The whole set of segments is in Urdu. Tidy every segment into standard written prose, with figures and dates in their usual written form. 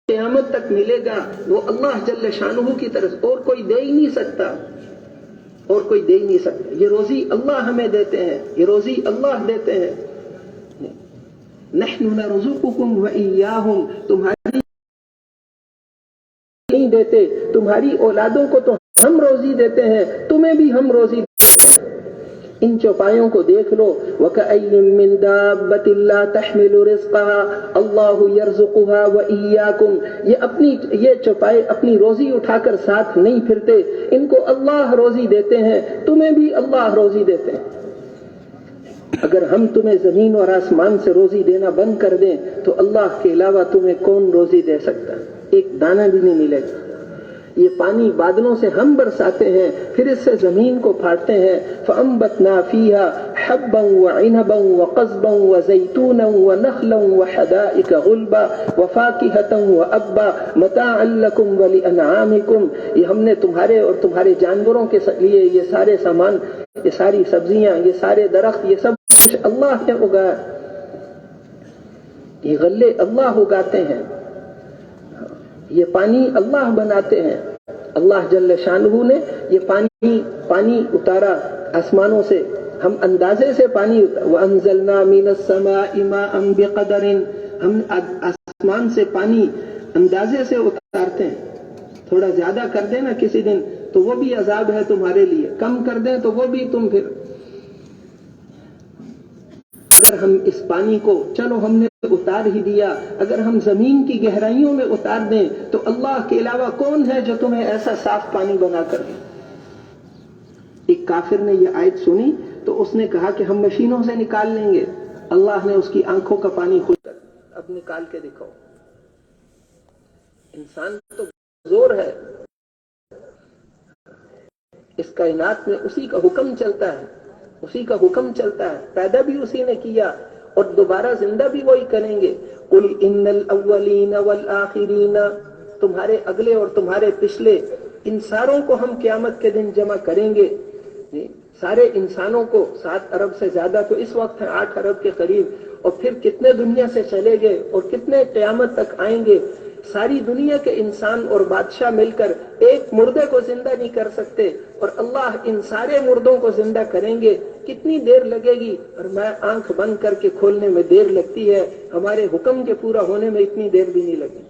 قیامت تک ملے گا وہ اللہ جل شانہ کی طرف، اور کوئی دے ہی نہیں سکتا، اور کوئی دے ہی نہیں سکتا۔ یہ روزی اللہ ہمیں دیتے ہیں، یہ روزی اللہ دیتے ہیں۔ نحن نرزقکم وإیاہم، تمہاری نہیں دیتے، تمہاری اولادوں کو تو ہم روزی دیتے ہیں، تمہیں بھی ہم روزی دیتے ہیں۔ ان چوپایوں کو دیکھ لو، وَكَأَيٍّ مِّن دَابَّةٍ لَّا تَحْمِلُ رِزْقَهَا اللَّهُ يَرْزُقُهَا وَإِيَّاكُمْ، یہ چوپائے اپنی روزی اٹھا کر ساتھ نہیں پھرتے، ان کو اللہ روزی دیتے ہیں، تمہیں بھی اللہ روزی دیتے ہیں۔ اگر ہم تمہیں زمین اور آسمان سے روزی دینا بند کر دیں تو اللہ کے علاوہ تمہیں کون روزی دے سکتا ہے؟ ایک دانہ بھی نہیں ملے گا۔ یہ پانی بادلوں سے ہم برساتے ہیں، پھر اس سے زمین کو پھاڑتے ہیں۔ فَأَنبَتْنَا فِيهَا حَبًّا وَعِنَبًا وَقَضْبًا وَزَيْتُونًا وَنَخْلًا وَحَدَائِقَ غُلْبًا وَفَاكِهَةً وَأَبًّا مَتَاعًا لَكُمْ وَلِأَنْعَامِكُمْ، یہ ہم نے تمہارے اور تمہارے جانوروں کے لیے یہ سارے سامان، یہ ساری سبزیاں، یہ سارے درخت، یہ سب اللہ نے اگایا، یہ غلے اللہ اگاتے ہیں، یہ پانی اللہ بناتے ہیں۔ اللہ جل شانہ نے یہ پانی اتارا آسمانوں سے، ہم اندازے سے پانی وَأَنزَلْنَا مِنَ السَّمَاءِ مَاءً بِقَدَرٍ، ہم آسمان سے پانی اندازے سے اتارتے ہیں۔ تھوڑا زیادہ کر دیں نا کسی دن تو وہ بھی عذاب ہے تمہارے لیے، کم کر دیں تو وہ بھی تم پھر، اگر ہم اس پانی کو چلو ہم نے اتار ہی دیا، اگر ہم زمین کی گہرائیوں میں اتار دیں تو اللہ کے علاوہ کون ہے جو تمہیں ایسا صاف پانی بنا کر دے؟ ایک کافر نے یہ آیت سنی تو اس نے کہا کہ ہم مشینوں سے نکال لیں گے۔ اللہ نے اس کی آنکھوں کا پانی کھول کر اب نکال کے دکھاؤ۔ انسان تو زور ہے، اس کائنات میں اسی کا حکم چلتا ہے، اسی کا حکم چلتا ہے، پیدا بھی اسی نے کیا اور دوبارہ زندہ بھی وہی کریں گے۔ قُلْ إِنَّ الْأَوَّلِينَ وَالْآخِرِينَ، تمہارے اگلے اور تمہارے پچھلے ان ساروں کو ہم قیامت کے دن جمع کریں گے۔ سارے انسانوں کو 7 ارب سے زیادہ تو اس وقت ہیں، 8 ارب کے قریب، اور پھر کتنے دنیا سے چلے گئے اور کتنے قیامت تک آئیں گے۔ ساری دنیا کے انسان اور بادشاہ مل کر ایک مردے کو زندہ نہیں کر سکتے، اور اللہ ان سارے مردوں کو زندہ کریں گے۔ کتنی دیر لگے گی؟ اور میں آنکھ بند کر کے کھولنے میں دیر لگتی ہے، ہمارے حکم کے پورا ہونے میں اتنی دیر بھی نہیں لگی۔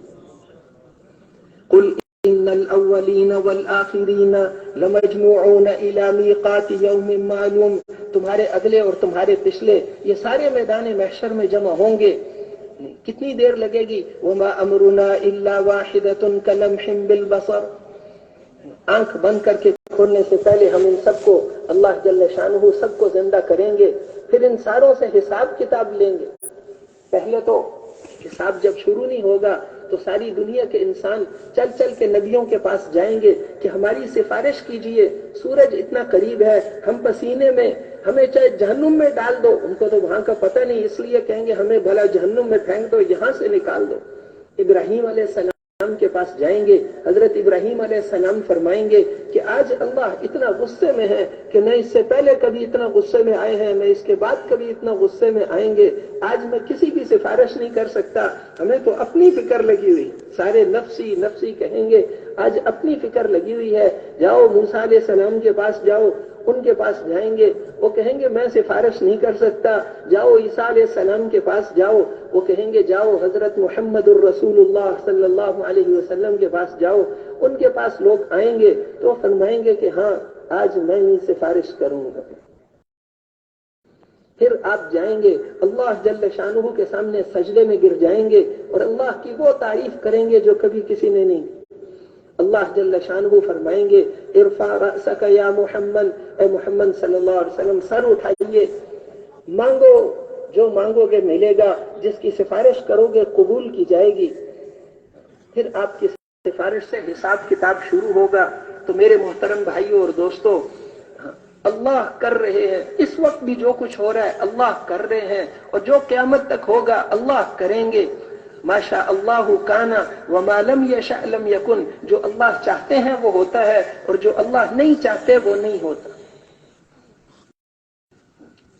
قُلْ إِنَّ الْأَوَّلِينَ وَالْآخِرِينَ لَمَجْمُوعُونَ إِلَى مِيقَاتِ يَوْمٍ مَّعْلُومٍ، تمہارے اگلے اور تمہارے پچھلے یہ سارے میدان محشر میں جمع ہوں گے، کتنی دیر لگے گی؟ وَمَا أَمْرُنَا إِلَّا وَاحِدَةٌ كَلَمْحٍ بِالْبَصَرِ، آنکھ بند کر کے کھولنے سے پہلے ہم ان سب کو، اللہ جل شانہ سب کو زندہ کریں گے، پھر ان ساروں سے حساب کتاب لیں گے۔ پہلے تو حساب جب شروع نہیں ہوگا تو ساری دنیا کے انسان چل چل کے نبیوں کے پاس جائیں گے کہ ہماری سفارش کیجئے، سورج اتنا قریب ہے، ہم پسینے میں، ہمیں چاہے جہنم میں ڈال دو، ان کو تو وہاں کا پتہ نہیں، اس لیے کہیں گے ہمیں بھلا جہنم میں پھینک دو، یہاں سے نکال دو۔ ابراہیم علیہ السلام کے پاس جائیں گے، حضرت ابراہیم علیہ السلام فرمائیں گے کہ آج اللہ اتنا غصے میں ہے کہ نہ اس سے پہلے کبھی اتنا غصے میں آئے ہیں، نہ اس کے بعد کبھی اتنا غصے میں آئیں گے، آج میں کسی کی سفارش نہیں کر سکتا، ہمیں تو اپنی فکر لگی ہوئی، سارے نفسی نفسی کہیں گے، آج اپنی فکر لگی ہوئی ہے۔ جاؤ موسیٰ علیہ السلام کے پاس جاؤ، ان کے پاس جائیں گے، وہ کہیں گے میں سفارش نہیں کر سکتا۔ جاؤ عیسیٰ علیہ السلام کے پاس جاؤ، وہ کہیں گے جاؤ حضرت محمد الرسول اللہ صلی اللہ علیہ وسلم کے پاس جاؤ، ان کے پاس لوگ آئیں گے تو فرمائیں گے کہ ہاں آج میں ہی سفارش کروں گا۔ پھر آپ جائیں گے اللہ جل شانہ کے سامنے سجدے میں گر جائیں گے اور اللہ کی وہ تعریف کریں گے جو کبھی کسی نے نہیں۔ اللہ جل شانہ فرمائیں گے ارفع رأسک یا محمد، اے محمد صلی اللہ علیہ وسلم سر اٹھائیے، مانگو جو مانگو گے ملے گا، جس کی سفارش کرو گے قبول کی جائے گی۔ پھر آپ کی سفارش سے حساب کتاب شروع ہوگا۔ تو میرے محترم بھائیوں اور دوستوں، اللہ کر رہے ہیں، اس وقت بھی جو کچھ ہو رہا ہے اللہ کر رہے ہیں، اور جو قیامت تک ہوگا اللہ کریں گے۔ ما شاء اللہ کان وما لم یشأ لم یکن، جو اللہ چاہتے ہیں وہ ہوتا ہے، اور جو اللہ نہیں چاہتے وہ نہیں ہوتا۔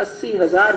80,000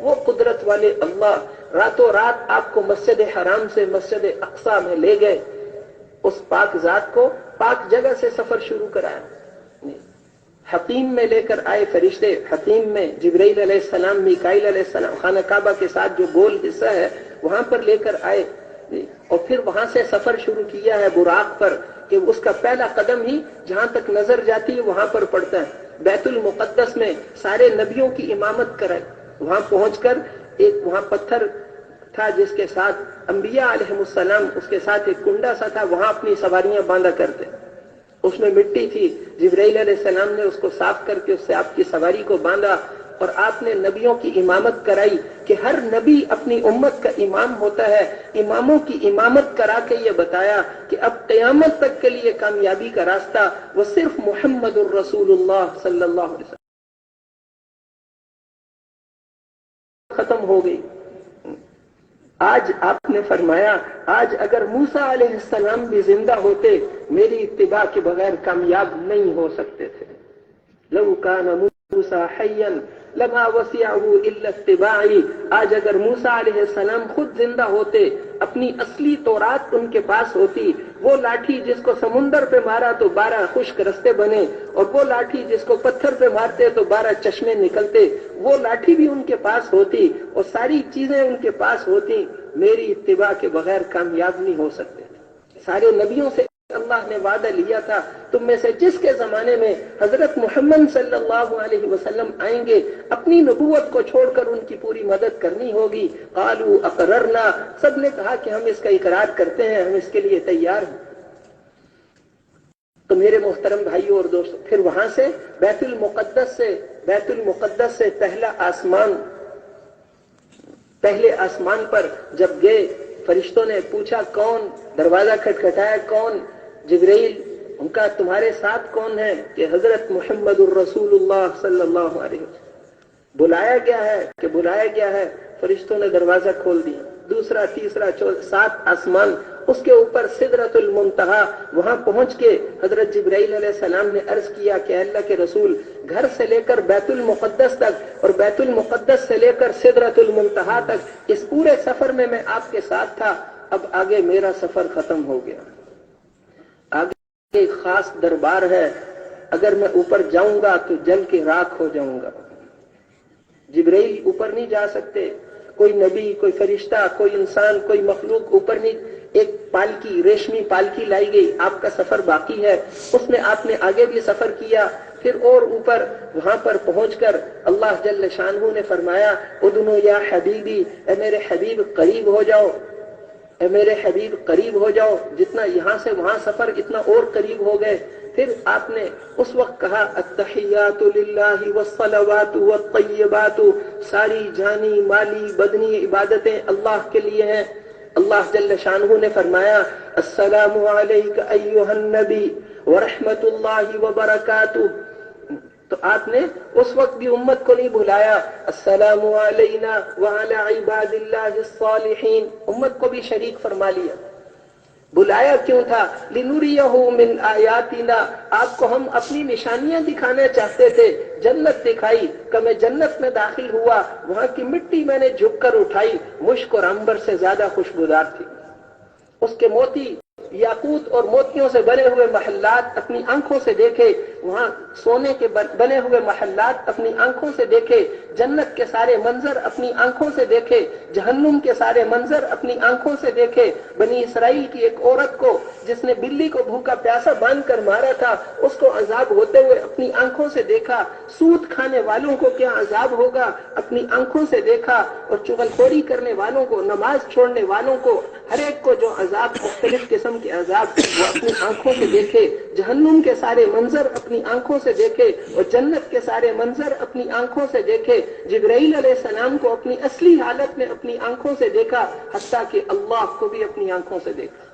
وہ قدرت والے اللہ راتوں رات آپ کو مسجد حرام سے مسجد اقصی میں لے گئے، اس پاک ذات کو پاک جگہ سے سفر شروع کرایا. حتیم میں لے کر آئے فرشتے، حتیم میں جبرائیل علیہ السلام، میکائیل علیہ السلام، خانہ کعبہ کے ساتھ جو گول حصہ ہے وہاں پر لے کر آئے، اور پھر وہاں سے سفر شروع کیا ہے براق پر، کہ اس کا پہلا قدم ہی جہاں تک نظر جاتی ہے وہاں پر پڑتا ہے. بیت المقدس میں سارے نبیوں کی امامت کرائی. وہاں پہنچ کر ایک وہاں پتھر تھا جس کے ساتھ انبیاء علیہ السلام، اس کے ساتھ ایک کنڈا سا تھا، وہاں اپنی سواریاں باندھا کرتے. اس میں مٹی تھی، جبرائیل علیہ السلام نے اس کو صاف کر کے اس سے آپ کی سواری کو باندھا، اور آپ نے نبیوں کی امامت کرائی کہ ہر نبی اپنی امت کا امام ہوتا ہے. اماموں کی امامت کرا کے یہ بتایا کہ اب قیامت تک کے لیے کامیابی کا راستہ وہ صرف محمد الرسول اللہ صلی اللہ علیہ وسلم ختم ہو گئی. آج آپ نے فرمایا آج اگر موسیٰ علیہ السلام بھی زندہ ہوتے میری اتباع کے بغیر کامیاب نہیں ہو سکتے تھے. لو کان موسیٰ حیا لما وسعہ الا اتباعی. آج اگر موسیٰ علیہ السلام خود زندہ ہوتے، اپنی اصلی تورات ان کے پاس ہوتی، وہ لاٹھی جس کو سمندر پہ مارا تو 12 خشک رستے بنے، اور وہ لاٹھی جس کو پتھر پہ مارتے تو 12 چشمے نکلتے، وہ لاٹھی بھی ان کے پاس ہوتی اور ساری چیزیں ان کے پاس ہوتی، میری اتباع کے بغیر کامیاب نہیں ہو سکتے. سارے نبیوں سے اللہ نے وعدہ لیا تھا تم میں سے جس کے زمانے میں حضرت محمد صلی اللہ علیہ وسلم آئیں گے اپنی نبوت کو چھوڑ کر ان کی پوری مدد کرنی ہوگی. قالوا اقررنا، سب نے کہا کہ ہم اس کا اقرار کرتے ہیں، ہم اس کے لیے تیار ہیں. تو میرے محترم بھائیوں اور دوستوں، پھر وہاں سے بیت المقدس سے پہلے آسمان پر جب گئے، فرشتوں نے پوچھا کون؟ دروازہ کھٹکھٹایا، کون؟ جبرائیل. ان کا تمہارے ساتھ کون ہے؟ کہ حضرت محمد الرسول اللہ صلی اللہ علیہ وسلم. بلایا گیا ہے. فرشتوں نے دروازہ کھول دیا. دوسرا، تیسرا، چوتھا، 7 آسمان، اس کے اوپر سدرۃ المنتہا. وہاں پہنچ کے حضرت جبرائیل علیہ السلام نے عرض کیا کہ اللہ کے رسول، گھر سے لے کر بیت المقدس تک اور بیت المقدس سے لے کر سدرۃ المنتہا تک اس پورے سفر میں میں آپ کے ساتھ تھا، اب آگے میرا سفر ختم ہو گیا. آگے ایک خاص دربار ہے، اگر میں اوپر جاؤں گا تو جل کے راکھ ہو جاؤں گا. جبرائیل اوپر نہیں جا سکتے، کوئی نبی، کوئی فرشتہ، کوئی انسان، کوئی مخلوق اوپر نہیں. ایک پالکی، ریشمی پالکی لائی گئی، آپ کا سفر باقی ہے، اس میں آپ نے آگے بھی سفر کیا. پھر اور اوپر وہاں پر پہنچ کر اللہ جل شانہ نے فرمایا ادنو یا حبیبی، اے میرے حبیب قریب ہو جاؤ، اے میرے حبیب قریب ہو جاؤ. جتنا یہاں سے وہاں سفر اتنا اور قریب ہو گئے. پھر آپ نے اس وقت کہا التحیات للہ والصلوات والطیبات، ساری جانی مالی بدنی عبادتیں اللہ کے لیے ہیں. اللہ جل شانہ نے فرمایا السلام علیک ایھا النبی ورحمۃ اللہ وبرکاتہ. تو آپ نے اس وقت بھی امت کو نہیں بھلایا السلام علینا وعلی عباد اللہ الصالحین، امت کو بھی شریک فرما لیا. بلایا کیوں تھا؟ لنریہ من آیاتنا، آپ کو ہم اپنی نشانیاں دکھانا چاہتے تھے. جنت دکھائی کہ میں جنت میں داخل ہوا، وہاں کی مٹی میں نے جھک کر اٹھائی، مشک اور عنبر سے زیادہ خوشبودار تھی. اس کے موتی یاقوت اور موتیوں سے بنے ہوئے محلات اپنی آنکھوں سے دیکھے، وہاں سونے کے بنے ہوئے محلات اپنی آنکھوں سے دیکھے، جنت کے سارے منظر اپنی آنکھوں سے دیکھے، جہنم کے سارے منظر اپنی آنکھوں سے دیکھے. بنی اسرائیل کی ایک عورت کو جس نے بلی کو بھوکا پیاسا باندھ کر مارا تھا، اس کو عذاب ہوتے ہوئے اپنی آنکھوں سے دیکھا. سود کھانے والوں کو کیا عذاب ہوگا اپنی آنکھوں سے دیکھا، اور چغلخوری کرنے والوں کو، نماز چھوڑنے والوں کو، ہر ایک کو جو عذاب، مختلف قسم کے عذاب وہ اپنی آنکھوں سے دیکھے. جہنم کے سارے منظر اپنی آنکھوں سے دیکھے اور جنت کے سارے منظر اپنی آنکھوں سے دیکھے. جبرائیل علیہ السلام کو اپنی اصلی حالت میں اپنی آنکھوں سے دیکھا، حتیٰ کہ اللہ کو بھی اپنی آنکھوں سے دیکھا.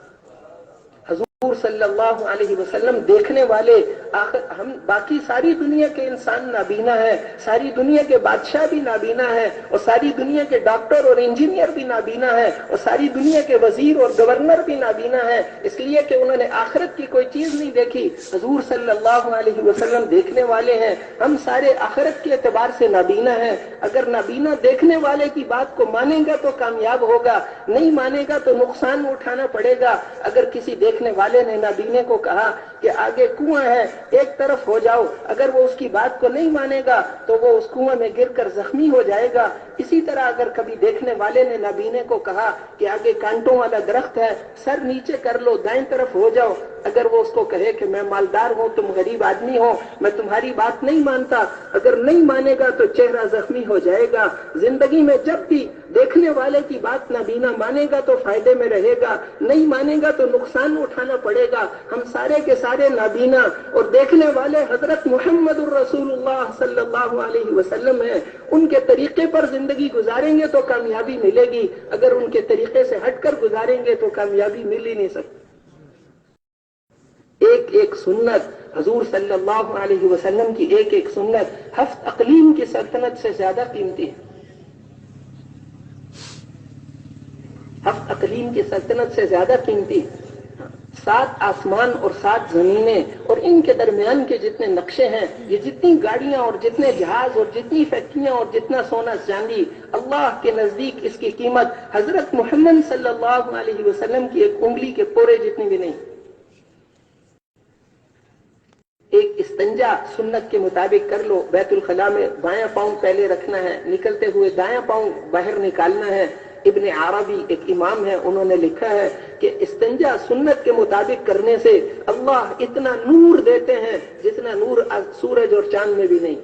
حضور صلی اللہ علیہ وسلم دیکھنے والے ہم باقی ساری دنیا کے انسان نابینا ہیں، ساری دنیا کے بادشاہ بھی نابینا ہیں، اور ساری دنیا کے ڈاکٹر اور انجینئر بھی نابینا ہیں، اور ساری دنیا کے وزیر اور گورنر بھی نابینا ہیں، اس لیے کہ انہوں نے آخرت کی کوئی چیز نہیں دیکھی۔ حضور صلی اللہ علیہ وسلم دیکھنے والے ہیں، ہم سارے آخرت کے اعتبار سے نابینا ہیں۔ اگر نابینا دیکھنے والے کی بات کو مانے گا تو کامیاب ہوگا، نہیں مانے گا تو نقصان اٹھانا پڑے گا۔ اگر کسی دیکھنے والے نے نابینے کو کہا کہ آگے کنواں ہے، ایک طرف ہو جاؤ، اگر وہ اس کی بات کو نہیں مانے گا تو وہ اس کنویں میں گر کر زخمی ہو جائے گا۔ اسی طرح اگر کبھی دیکھنے والے نے نابینے کو کہا کہ آگے کانٹوں والا درخت ہے، سر نیچے کر لو، دائیں طرف ہو جاؤ، اگر وہ اس کو کہے کہ میں مالدار ہوں، تم غریب آدمی ہو، میں تمہاری بات نہیں مانتا، اگر نہیں مانے گا تو چہرہ زخمی ہو جائے گا۔ زندگی میں جب بھی دیکھنے والے کی بات نابینا مانے گا تو فائدے میں رہے گا، نہیں مانے گا تو نقصان اٹھانا پڑے گا۔ ہم سارے کے سارے نابینا اور دیکھنے والے حضرت محمد الرسول اللہ صلی اللہ علیہ وسلم ہیں، ان کے طریقے پر زندگی گزاریں گے تو کامیابی ملے گی، اگر ان کے طریقے سے ہٹ کر گزاریں گے تو کامیابی مل ہی نہیں سکتی۔ ایک ایک سنت حضور صلی اللہ علیہ وسلم کی، ایک ایک سنت ہفت اقلیم کی سلطنت سے زیادہ قیمتی ہے، ہفت اقلیم کی سلطنت سے زیادہ قیمتی ہے۔ 7 آسمان اور 7 زمینیں اور ان کے درمیان کے جتنے نقشے ہیں، یہ جتنی گاڑیاں اور جتنے جہاز اور جتنی فیکٹریاں اور جتنا سونا چاندی، اللہ کے نزدیک اس کی قیمت حضرت محمد صلی اللہ علیہ وسلم کی ایک انگلی کے پورے جتنی بھی نہیں۔ ایک استنجا سنت کے مطابق کر لو، بیت الخلاء میں بایاں پاؤں پہلے رکھنا ہے، نکلتے ہوئے دایاں پاؤں باہر نکالنا ہے۔ ابن عربی ایک امام ہے، انہوں نے لکھا ہے کہ استنجا سنت کے مطابق کرنے سے اللہ اتنا نور دیتے ہیں جتنا نور سورج اور چاند میں بھی نہیں۔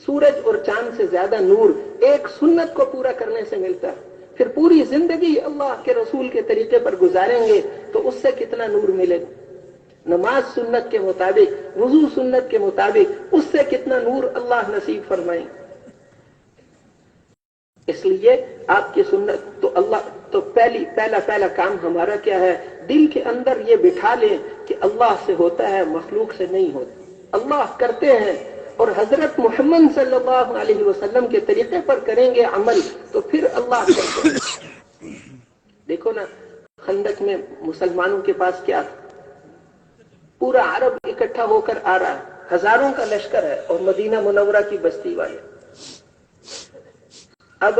سورج اور چاند سے زیادہ نور ایک سنت کو پورا کرنے سے ملتا ہے۔ پھر پوری زندگی اللہ کے رسول کے طریقے پر گزاریں گے تو اس سے کتنا نور ملے گا۔ نماز سنت کے مطابق، وضو سنت کے مطابق، اس سے کتنا نور اللہ نصیب فرمائیں۔ اس لیے آپ کی سنت تو اللہ تو پہلا کام ہمارا کیا ہے؟ دل کے اندر یہ بٹھا لیں کہ اللہ سے ہوتا ہے، مخلوق سے نہیں ہوتا۔ اللہ کرتے ہیں اور حضرت محمد صلی اللہ علیہ وسلم کے طریقے پر کریں گے عمل تو پھر اللہ کرتے ہیں۔ دیکھو نا، خندق میں مسلمانوں کے پاس کیا تھا؟ پورا عرب اکٹھا ہو کر آ رہا ہے، ہزاروں کا لشکر ہے، اور مدینہ منورہ کی بستی والے۔ اب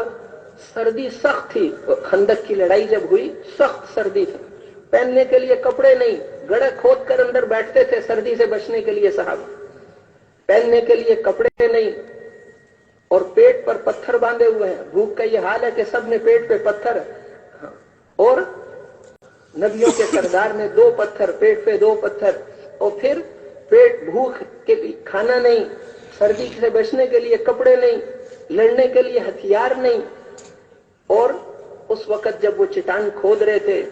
سردی سخت تھی، خندق کی لڑائی جب ہوئی سخت سردی تھی، پہننے کے لیے کپڑے نہیں، گڑھے کھود کر اندر بیٹھتے تھے سردی سے بچنے کے لیے صحابہ، پہننے کے لیے کپڑے نہیں، اور پیٹ پر پتھر باندھے ہوئے ہیں۔ بھوک کا یہ حال ہے کہ سب نے پیٹ پہ پتھر، اور نبیوں کے سردار نے 2 پتھر، پیٹ پہ 2 پتھر، اور پھر پیٹ بھوک کے لیے کھانا نہیں، سردی سے بچنے کے لیے کپڑے نہیں، لڑنے کے لیے ہتھیار نہیں۔ اور اس وقت جب وہ چٹان کھود رہے تھے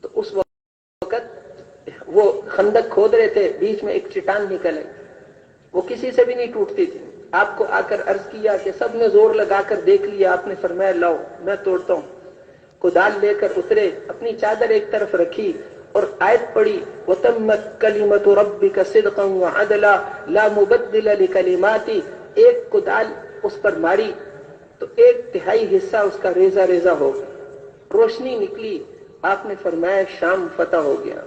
تو اس وقت وہ خندق کھود رہے تھے، بیچ میں ایک چٹان نکل آئی، وہ کسی سے بھی نہیں ٹوٹتی تھی۔ آپ کو آ کر عرض کیا کہ سب نے زور لگا کر دیکھ لیا، آپ نے فرمایا لاؤ میں توڑتا ہوں۔ کدال لے کر اترے، اپنی چادر ایک طرف رکھی اور آیت پڑھی، وَتَمَّتْ كَلِمَةُ رَبِّكَ صِدْقًا وَعَدْلًا لَا مُبَدِّلَ لِكَلِمَاتِهِ۔ ایک کدال اس پر ماری تو 1/3 حصہ اس کا ریزہ ریزہ ہو گیا، روشنی نکلی۔ آپ نے فرمایا شام فتح ہو گیا،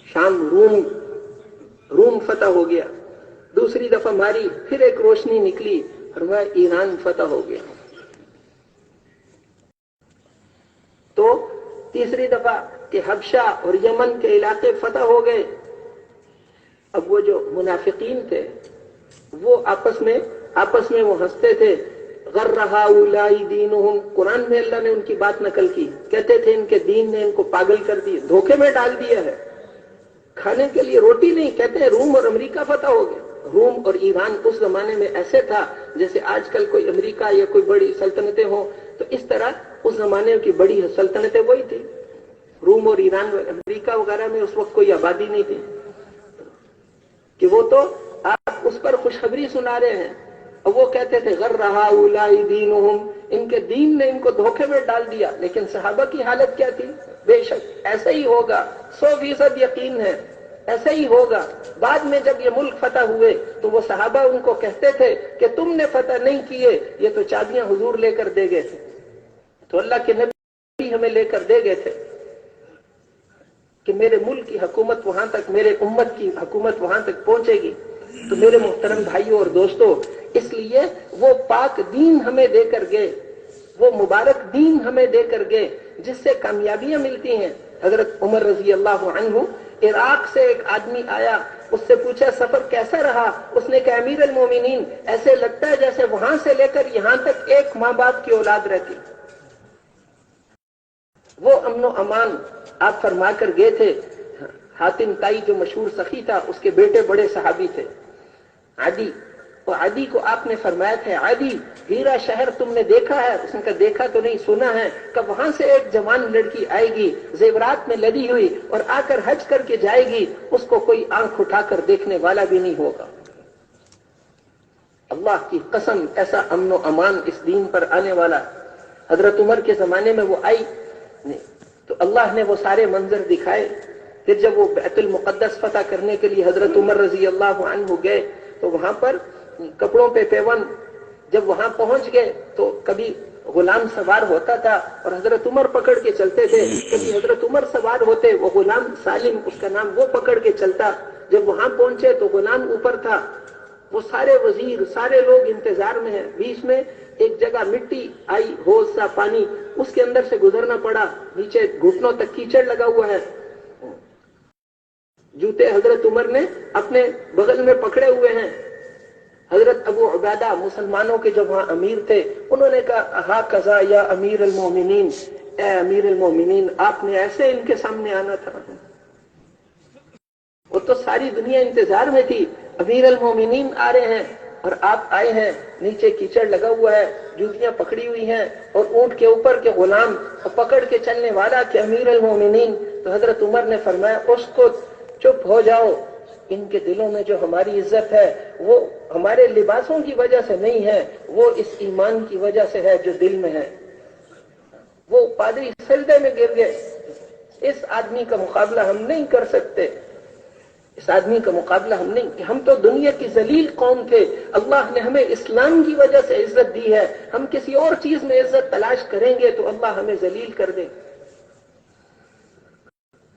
شام روم فتح ہو گیا۔ دوسری دفعہ ماری، پھر ایک روشنی نکلی، فرمایا ایران فتح ہو گیا۔ تو تیسری دفعہ کہ حبشہ اور یمن کے علاقے فتح ہو گئے۔ اب وہ جو منافقین تھے وہ آپس میں وہ ہنستے تھے، غر ہؤلاء دینہم، قرآن میں اللہ نے ان کی بات نقل کی، کہتے تھے ان کے دین نے ان کو پاگل کر دیا، دھوکے میں ڈال دیا ہے، کھانے کے لیے روٹی نہیں۔ کہتے ہیں روم اور امریکہ فتح ہو گئے۔ روم اور ایران اس زمانے میں ایسے تھا جیسے آج کل کوئی امریکہ یا کوئی بڑی سلطنتیں ہوں، تو اس طرح اس زمانے کی بڑی سلطنتیں وہی تھی۔ روم اور ایران، امریکہ وغیرہ میں اس وقت کوئی آبادی نہیں تھی، کہ وہ تو آپ اس پر خوشخبری سنا رہے ہیں، اور وہ کہتے تھے غر ہؤلاء دینہم، ان کے دین نے ان کو دھوکے میں ڈال دیا۔ لیکن صحابہ کی حالت کیا تھی؟ بے شک ایسا ہی ہوگا، 100% یقین ہے، ایسا ہی ہوگا۔ بعد میں جب یہ ملک فتح ہوئے تو وہ صحابہ ان کو کہتے تھے کہ تم نے فتح نہیں کیے، یہ تو چابیاں حضور لے کر دے گئے تھے، تو اللہ کے نبی ہمیں لے کر دے گئے تھے کہ میرے ملک کی حکومت وہاں تک، میرے امت کی حکومت وہاں تک پہنچے گی۔ تو میرے محترم بھائیوں اور دوستوں، اس لیے وہ پاک دین ہمیں دے کر گئے، وہ مبارک دین ہمیں دے کر گئے جس سے کامیابیاں ملتی ہیں۔ حضرت عمر رضی اللہ عنہ، عراق سے ایک آدمی آیا، اس سے پوچھا سفر کیسا رہا؟ اس نے کہا امیر المومنین ایسے لگتا ہے جیسے وہاں سے لے کر یہاں تک ایک ماں باپ کی اولاد رہتی۔ وہ امن و امان آپ فرما کر گئے تھے۔ حاتم تائی جو مشہور سخی تھا، اس کے بیٹے بڑے صحابی تھے، عدی، اور عدی کو آپ نے فرمایا تھا عدی ہیرا شہر تم نے دیکھا ہے؟ اس نے کہا دیکھا تو نہیں، سنا ہے کہ وہاں سے ایک جوان لڑکی آئے گی زیورات میں لدی ہوئی اور آ کر حج کر کے جائے گی، اس کو کوئی آنکھ اٹھا کر دیکھنے والا بھی نہیں ہوگا۔ اللہ کی قسم ایسا امن و امان اس دین پر آنے والا۔ حضرت عمر کے زمانے میں وہ آئی تو اللہ نے وہ سارے منظر دکھائے۔ پھر جب وہ بیت المقدس فتح کرنے کے لیے حضرت عمر رضی اللہ عنہ گئے تو وہاں پر کپڑوں پہ پیون، جب وہاں پہنچ گئے تو کبھی غلام سوار ہوتا تھا اور حضرت عمر پکڑ کے چلتے تھے، کبھی حضرت عمر سوار ہوتے، وہ غلام سالم اس کا نام، وہ پکڑ کے چلتا۔ جب وہاں پہنچے تو غلام اوپر تھا، وہ سارے وزیر سارے لوگ انتظار میں ہیں۔ بیچ میں ایک جگہ مٹی آئی، ہوز سا پانی، اس کے اندر سے گزرنا پڑا، نیچے گھٹنوں تک کیچڑ لگا ہوا ہے۔ جوتے حضرت عمر نے اپنے بغل میں پکڑے ہوئے ہیں۔ حضرت ابو عبیدہ مسلمانوں کے جو وہاں امیر تھے، انہوں نے کہا ہا قضا یا امیر المومنین، اے امیر المومنین آپ نے ایسے ان کے سامنے آنا تھا۔ وہ تو ساری دنیا انتظار میں تھی، امیر المومنین آ رہے ہیں اور آپ آئے ہیں، نیچے کیچڑ لگا ہوا ہے، جوتیاں پکڑی ہوئی ہیں، اور اونٹ کے اوپر کے غلام پکڑ کے چلنے والا کہ امیر المومنین۔ تو حضرت عمر نے فرمایا اس کو چپ ہو جاؤ، ان کے دلوں میں جو ہماری عزت ہے وہ ہمارے لباسوں کی وجہ سے نہیں ہے، وہ اس ایمان کی وجہ سے ہے جو دل میں ہے۔ وہ پادری سجدے میں گر گئے، اس آدمی کا مقابلہ ہم نہیں کر سکتے، اس آدمی کا مقابلہ ہم نہیں، ہم تو دنیا کی ذلیل قوم تھے، اللہ نے ہمیں اسلام کی وجہ سے عزت دی ہے، ہم کسی اور چیز میں عزت تلاش کریں گے تو اللہ ہمیں ذلیل کر دے۔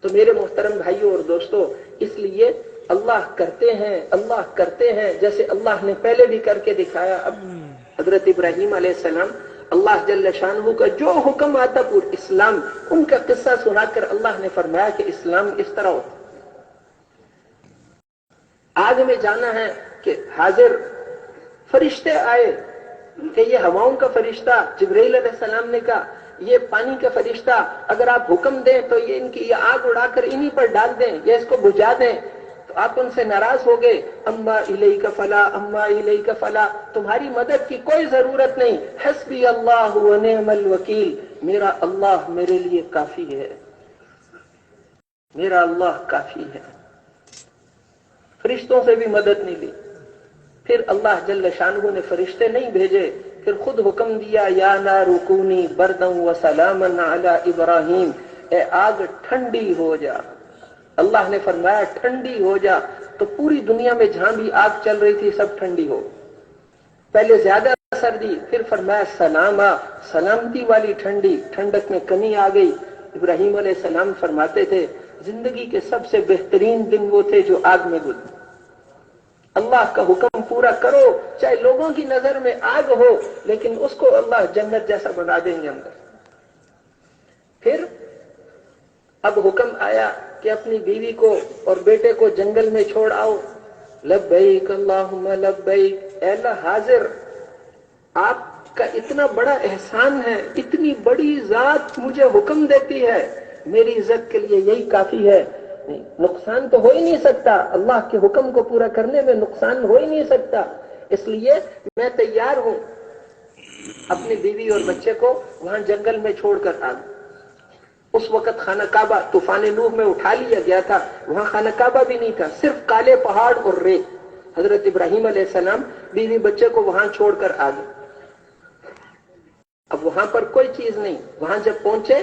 تو میرے محترم بھائیوں اور دوستوں، اس لیے اللہ کرتے ہیں جیسے اللہ نے پہلے بھی کر کے دکھایا۔ اب حضرت ابراہیم علیہ السلام، اللہ جل شانہ کا جو حکم آتا پورا اسلام، ان کا قصہ سنا کر اللہ نے فرمایا کہ اسلام اس طرح ہوتا۔ آگ میں جانا ہے کہ حاضر فرشتے آئے کہ یہ ہواؤں کا فرشتہ جبرائیل علیہ السلام نے کہا یہ پانی کا فرشتہ اگر آپ حکم دیں تو یہ ان کی یہ آگ اڑا کر انہی پر ڈال دیں یا اس کو بجھا دیں، تو آپ ان سے ناراض ہو گئے۔ اما الیک فلا، اما الیک فلا، تمہاری مدد کی کوئی ضرورت نہیں، حسبی اللہ ونعم الوکیل، میرا اللہ میرے لیے کافی ہے، میرا اللہ کافی ہے۔ فرشتوں سے بھی مدد نہیں لی۔ پھر اللہ جل شانہ نے فرشتے نہیں بھیجے، پھر خود حکم دیا یا نار کونی بردا وسلاما علی ابراہیم، اے آگ ٹھنڈی ہو جا۔ اللہ نے فرمایا ٹھنڈی ہو جا، تو پوری دنیا میں جہاں بھی آگ چل رہی تھی سب ٹھنڈی ہو۔ پہلے زیادہ سردی، پھر فرمایا سلاما، سلامتی والی ٹھنڈی، ٹھنڈک میں کمی آ گئی۔ ابراہیم علیہ السلام فرماتے تھے زندگی کے سب سے بہترین دن وہ تھے جو آگ میں گزرے۔ اللہ کا حکم پورا کرو، چاہے لوگوں کی نظر میں آگ ہو، لیکن اس کو اللہ جنت جیسا بنا دیں گے اندر۔ پھر اب حکم آیا کہ اپنی بیوی کو اور بیٹے کو جنگل میں چھوڑ آؤ۔ لبیک اللہم لبیک، اے اللہ حاضر، آپ کا اتنا بڑا احسان ہے، اتنی بڑی ذات مجھے حکم دیتی ہے، میری عزت کے لیے یہی کافی ہے۔ نقصان تو ہو ہی نہیں سکتا، اللہ کے حکم کو پورا کرنے میں نقصان ہو ہی نہیں سکتا، اس لیے میں تیار ہوں۔ اپنی بیوی اور بچے کو وہاں جنگل میں چھوڑ کر آ گئے۔ اس وقت خانہ کعبہ طوفان نوح میں اٹھا لیا گیا تھا، وہاں خانہ کعبہ بھی نہیں تھا، صرف کالے پہاڑ اور ریت۔ حضرت ابراہیم علیہ السلام بیوی بچے کو وہاں چھوڑ کر آ گئے۔ اب وہاں پر کوئی چیز نہیں، وہاں جب پہنچے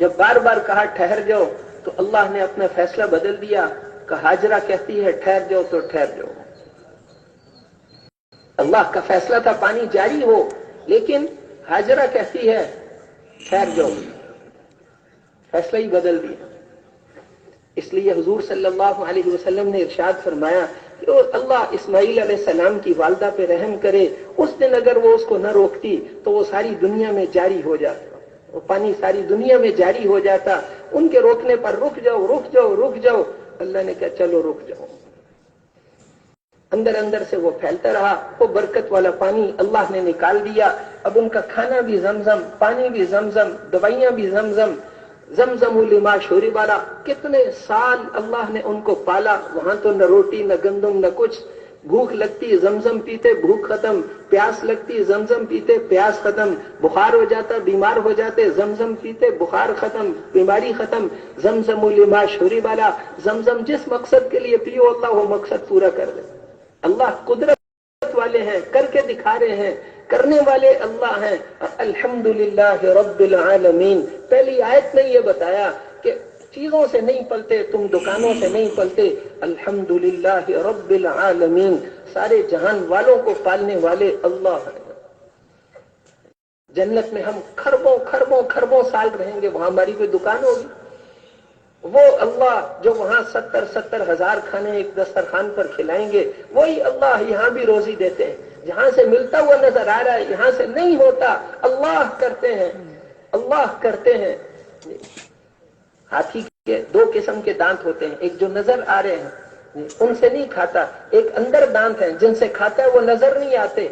جب بار بار کہا ٹھہر جاؤ تو اللہ نے اپنا فیصلہ بدل دیا کہ ہاجرہ کہتی ہے ٹھہر جاؤ تو ٹھہر جاؤ. اللہ کا فیصلہ تھا پانی جاری ہو، لیکن ہاجرہ کہتی ہے ٹھہر جاؤ، فیصلہ ہی بدل دیا. اس لیے حضور صلی اللہ علیہ وسلم نے ارشاد فرمایا کہ اللہ اسماعیل علیہ السلام کی والدہ پہ رحم کرے، اس دن اگر وہ اس کو نہ روکتی تو وہ ساری دنیا میں جاری ہو جاتا، وہ پانی ساری دنیا میں جاری ہو جاتا. ان کے روکنے پر رک جاؤ رک جاؤ رک جاؤ، اللہ نے کہا چلو رک جاؤ. اندر اندر سے وہ پھیلتا رہا، وہ برکت والا پانی اللہ نے نکال دیا. اب ان کا کھانا بھی زمزم، پانی بھی زمزم، دوائیاں بھی زمزم. زمزم لما شرب له، کتنے سال اللہ نے ان کو پالا. وہاں تو نہ روٹی نہ گندم نہ کچھ. بھوک لگتی زمزم پیتے بھوک ختم، پیاس لگتی زمزم پیتے پیاس ختم، بخار ہو جاتا بیمار ہو جاتے زمزم پیتے بخار ختم بیماری ختم. زمزم لما شرب له، زمزم جس مقصد کے لیے پیو اللہ وہ مقصد پورا کر دے. اللہ قدرت والے ہیں، کر کے دکھا رہے ہیں، کرنے والے اللہ ہیں. الحمدللہ رب العالمین. پہلی آیت نے یہ بتایا کہ چیزوں سے نہیں پلتے تم، دکانوں سے نہیں پلتے. الحمدللہ رب العالمین، سارے جہان والوں کو پالنے والے اللہ ہیں. جنت میں ہم خربوں خربوں خربوں سال رہیں گے، وہاں ہماری کوئی دکان ہوگی؟ وہ اللہ جو وہاں 70 ہزار کھانے ایک دسترخوان پر کھلائیں گے، وہی اللہ یہاں بھی روزی دیتے ہیں. جہاں سے ملتا ہوا نظر آ رہا ہے یہاں سے نہیں ہوتا، اللہ کرتے ہیں اللہ کرتے ہیں. ہاتھی کے 2 قسم کے دانت ہوتے ہیں، ایک جو نظر آ رہے ہیں ان سے نہیں کھاتا، ایک اندر دانت ہیں جن سے کھاتا ہے وہ نظر نہیں آتے.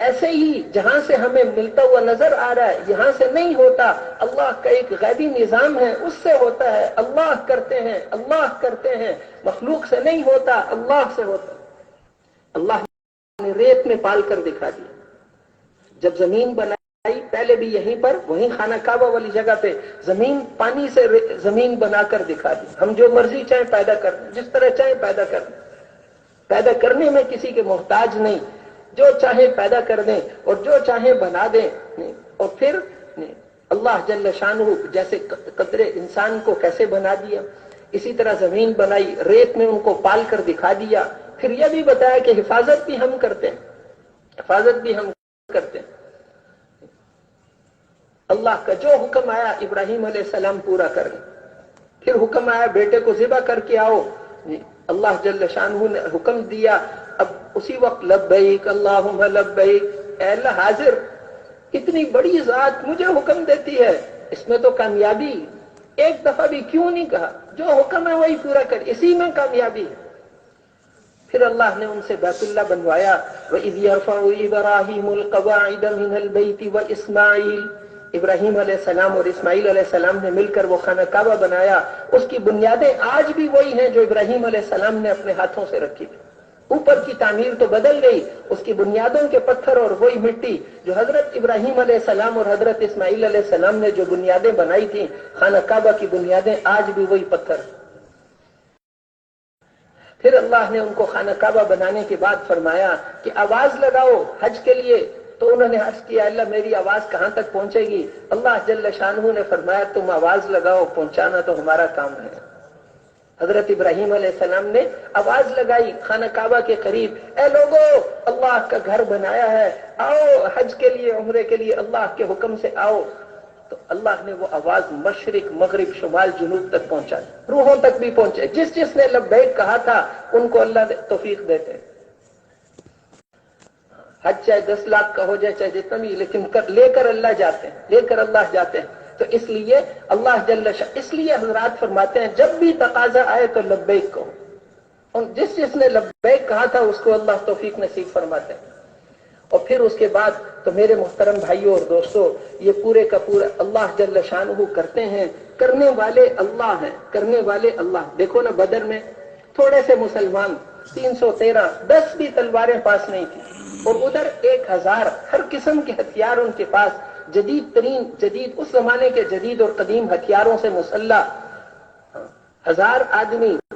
ایسے ہی جہاں سے ہمیں ملتا ہوا نظر آ رہا ہے یہاں سے نہیں ہوتا، اللہ کا ایک غیبی نظام ہے اس سے ہوتا ہے. اللہ کرتے ہیں اللہ کرتے ہیں، مخلوق سے نہیں ہوتا اللہ سے ہوتا. اللہ نے ریت میں پال کر دکھا دیا. جب زمین بنائی پہلے بھی یہیں پر، وہیں خانہ کعبہ والی جگہ پہ زمین پانی سے زمین بنا کر دکھا دی. ہم جو مرضی چاہیں پیدا کر دیں، جس طرح چاہیں پیدا کر دیں، پیدا کرنے میں کسی کے محتاج نہیں. جو چاہے پیدا کر دیں اور جو چاہے بنا دیں. اور پھر اللہ جل شانہ جیسے قدرے انسان کو کیسے بنا دیا، اسی طرح زمین بنائی، ریت میں ان کو پال کر دکھا دیا. پھر یہ بھی بتایا کہ حفاظت بھی ہم کرتے ہیں، حفاظت بھی ہم کرتے ہیں. اللہ کا جو حکم آیا ابراہیم علیہ السلام پورا کر گئے. پھر حکم آیا بیٹے کو ذبح کر کے آؤ، اللہ جل شانہ نے حکم دیا. اب اسی وقت لبیک اللہم لبیک، اے اللہ حاضر اتنی بڑی ذات مجھے حکم دیتی ہے، اس میں تو کامیابی. ایک دفعہ بھی کیوں نہیں کہا جو حکم ہے وہی پورا کر، اسی میں کامیابی. پھر اللہ نے ان سے بیت اللہ بنوایا. وَإِذْ يَرْفَعُ إِبْرَاهِيمُ الْقَوَاعِدَ مِنَ الْبَيْتِ وَإِسْمَاعِيلُ، ابراہیم علیہ السلام اور اسماعیل علیہ السلام نے مل کر وہ خانہ کعبہ بنایا. اس کی بنیادیں آج بھی وہی ہیں جو ابراہیم علیہ السلام نے اپنے ہاتھوں سے رکھی تھی. اوپر کی تعمیر تو بدل گئی، اس کی بنیادوں کے پتھر اور وہی مٹی جو حضرت ابراہیم علیہ السلام اور حضرت اسماعیل علیہ السلام نے جو بنیادیں بنائی تھیں، خانہ کعبہ کی بنیادیں آج بھی وہی پتھر. پھر اللہ نے ان کو خانہ کعبہ بنانے کے بعد فرمایا کہ آواز لگاؤ حج کے لیے. تو انہوں نے عرض کیا اللہ میری آواز کہاں تک پہنچے گی؟ اللہ جل شانہ نے فرمایا تم آواز لگاؤ، پہنچانا تو ہمارا کام ہے. حضرت ابراہیم علیہ السلام نے آواز لگائی خانہ کعبہ کے قریب، اے لوگو اللہ کا گھر بنایا ہے، آؤ حج کے لیے عمرے کے لیے اللہ کے حکم سے آؤ. تو اللہ نے وہ آواز مشرق مغرب شمال جنوب تک پہنچا، روحوں تک بھی پہنچے. جس جس نے لبیک کہا تھا ان کو اللہ توفیق دیتے. حج چاہے 10 لاکھ کا ہو جائے چاہے جتنا بھی، لیکن لے کر اللہ جاتے ہیں، لے کر اللہ جاتے ہیں. تو اس لیے اللہ جل شاہ، اس لیے حضرات فرماتے ہیں جب بھی تقاضا آئے تو لبیک کہو، اور جس جس نے لبیک کہا تھا اس کو اللہ توفیق نصیب فرماتے ہیں. اور پھر اس کے بعد تو میرے محترم بھائیوں اور دوستوں، یہ پورے کا پورا اللہ جل شانہ کرتے ہیں، کرنے والے اللہ ہیں، کرنے والے اللہ. دیکھو نا بدر میں تھوڑے سے مسلمان 313، 10 بھی تلواریں پاس نہیں تھی، اور ادھر 1000 ہر قسم کے ہتھیار ان کے پاس، جدید ترین جدید اس زمانے کے جدید اور قدیم ہتھیاروں سے مسلح. 1000 آدمی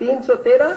313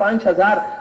5000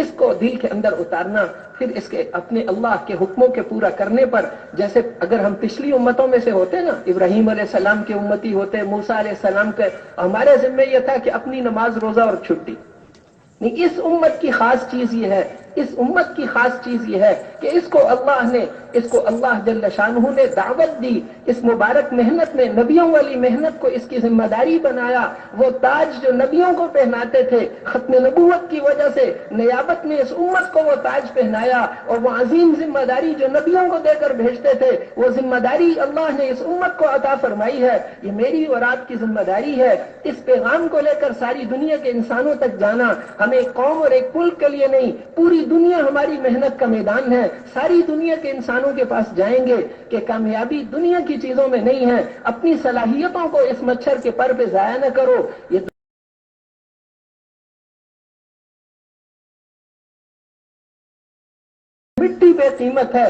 اس کو دل کے اندر اتارنا، پھر اس کے اپنے اللہ کے حکموں کے پورا کرنے پر، جیسے اگر ہم پچھلی امتوں میں سے ہوتے نا، ابراہیم علیہ السلام کے امتی ہوتے، موسیٰ علیہ السلام کے، ہمارے ذمہ یہ تھا کہ اپنی نماز روزہ اور چھٹی نہیں۔ اس امت کی خاص چیز یہ ہے، اس امت کی خاص چیز یہ ہے کہ اس کو اللہ جل شانہ نے دعوت دی، اس مبارک محنت میں، نبیوں والی محنت کو اس کی ذمہ داری بنایا۔ وہ تاج جو نبیوں کو پہناتے تھے، ختم نبوت کی وجہ سے نیابت میں اس امت کو وہ تاج پہنایا، اور وہ عظیم ذمہ داری جو نبیوں کو دے کر بھیجتے تھے، وہ ذمہ داری اللہ نے اس امت کو عطا فرمائی ہے۔ یہ میری اور آپ کی ذمہ داری ہے، اس پیغام کو لے کر ساری دنیا کے انسانوں تک جانا۔ ہمیں ایک قوم اور ایک ملک کے لیے نہیں، پوری دنیا ہماری محنت کا میدان ہے۔ ساری دنیا کے انسانوں کے پاس جائیں گے کہ کامیابی دنیا کی چیزوں میں نہیں ہے، اپنی صلاحیتوں کو اس مچھر کے پر پہ ضائع نہ کرو۔ یہ مٹی بے قیمت ہے،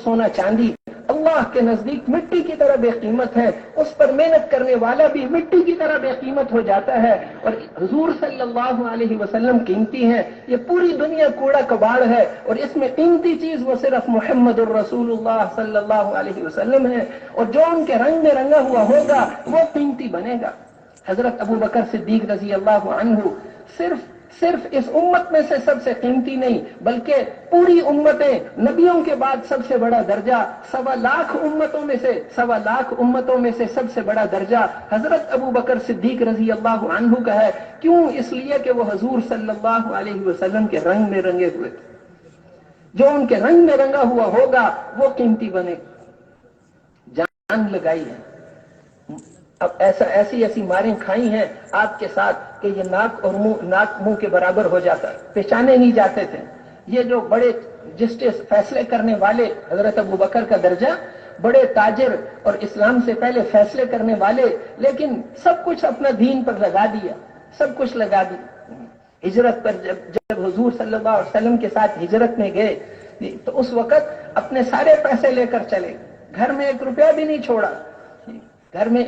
سونا چاندی اللہ کے نزدیک مٹی کی طرح بے قیمت ہے، اس پر محنت کرنے والا بھی مٹی کی طرح بے قیمت ہو جاتا ہے۔ اور حضور صلی اللہ علیہ وسلم قیمتی ہیں، یہ پوری دنیا کوڑا کباڑ ہے، اور اس میں قیمتی چیز وہ صرف محمد الرسول اللہ صلی اللہ علیہ وسلم ہے، اور جو ان کے رنگ میں رنگا ہوا ہوگا وہ قیمتی بنے گا۔ حضرت ابو بکر صدیق رضی اللہ عنہ صرف اس امت میں سے سب سے قیمتی نہیں، بلکہ پوری امتیں، نبیوں کے بعد سب سے بڑا درجہ، 1.25 امتوں میں سے سب سے بڑا درجہ حضرت ابو بکر صدیق رضی اللہ عنہ کا ہے۔ کیوں؟ اس لیے کہ وہ حضور صلی اللہ علیہ وسلم کے رنگ میں رنگے ہوئے تھے۔ جو ان کے رنگ میں رنگا ہوا ہوگا وہ قیمتی بنے گا۔ جان لگائی ہے، اب ایسی ماریں کھائی ہیں آپ کے ساتھ کہ یہ ناک منہ کے برابر ہو جاتا، پہچانے نہیں جاتے تھے۔ یہ جو بڑے جسٹس، فیصلے کرنے والے، حضرت ابو بکر کا درجہ، بڑے تاجر اور اسلام سے پہلے فیصلے کرنے والے، لیکن سب کچھ اپنا دین پر لگا دیا، سب کچھ لگا دیا۔ ہجرت پر جب حضور صلی اللہ علیہ وسلم کے ساتھ ہجرت میں گئے تو اس وقت اپنے سارے پیسے لے کر چلے، گھر میں 1 روپیہ بھی نہیں چھوڑا، گھر میں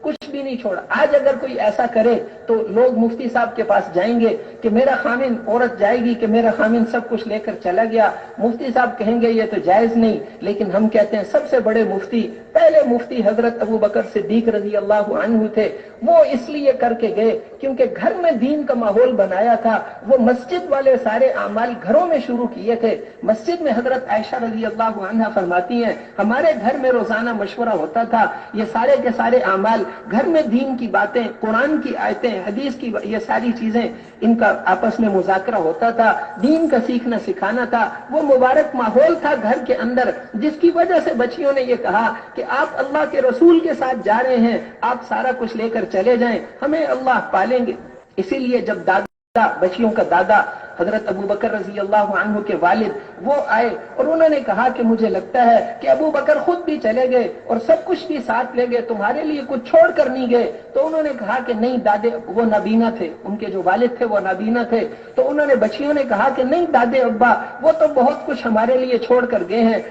کچھ بھی نہیں چھوڑا۔ آج اگر کوئی ایسا کرے تو لوگ مفتی صاحب کے پاس جائیں گے کہ میرا خامن، عورت جائے گی کہ میرا خامن سب کچھ لے کر چلا گیا، مفتی صاحب کہیں گے یہ تو جائز نہیں، لیکن ہم کہتے ہیں سب سے بڑے مفتی، پہلے مفتی حضرت ابو بکر صدیق رضی اللہ عنہ تھے۔ وہ اس لیے کر کے گئے کیونکہ گھر میں دین کا ماحول بنایا تھا۔ وہ مسجد والے سارے اعمال گھروں میں شروع کیے تھے۔ مسجد میں حضرت عائشہ رضی اللہ عنہا فرماتی ہیں ہمارے گھر میں روزانہ مشورہ ہوتا تھا، یہ سارے کے سارے اعمال گھر میں دین کی باتیں، قرآن کی آیتیں، حدیث کی یہ ساری چیزیں، ان کا آپس میں مذاکرہ ہوتا تھا، دین کا سیکھنا سکھانا تھا۔ وہ مبارک ماحول تھا گھر کے اندر، جس کی وجہ سے بچیوں نے یہ کہا کہ آپ اللہ کے رسول کے ساتھ جا رہے ہیں، آپ سارا کچھ لے کر چلے جائیں، ہمیں اللہ پالیں گے۔ اسی لیے جب دادا، بچیوں کا دادا حضرت ابو بکر رضی اللہ عنہ کے والد وہ آئے اور انہوں نے کہا کہ مجھے لگتا ہے کہ ابو بکر خود بھی چلے گئے اور سب کچھ بھی ساتھ لے گئے، تمہارے لیے کچھ چھوڑ کر نہیں گئے۔ تو انہوں نے کہا کہ نہیں دادے، وہ نابینا تھے، ان کے جو والد تھے وہ نابینا تھے، تو انہوں نے، بچیوں نے کہا کہ نہیں دادے ابا، وہ تو بہت کچھ ہمارے لیے چھوڑ کر گئے ہیں،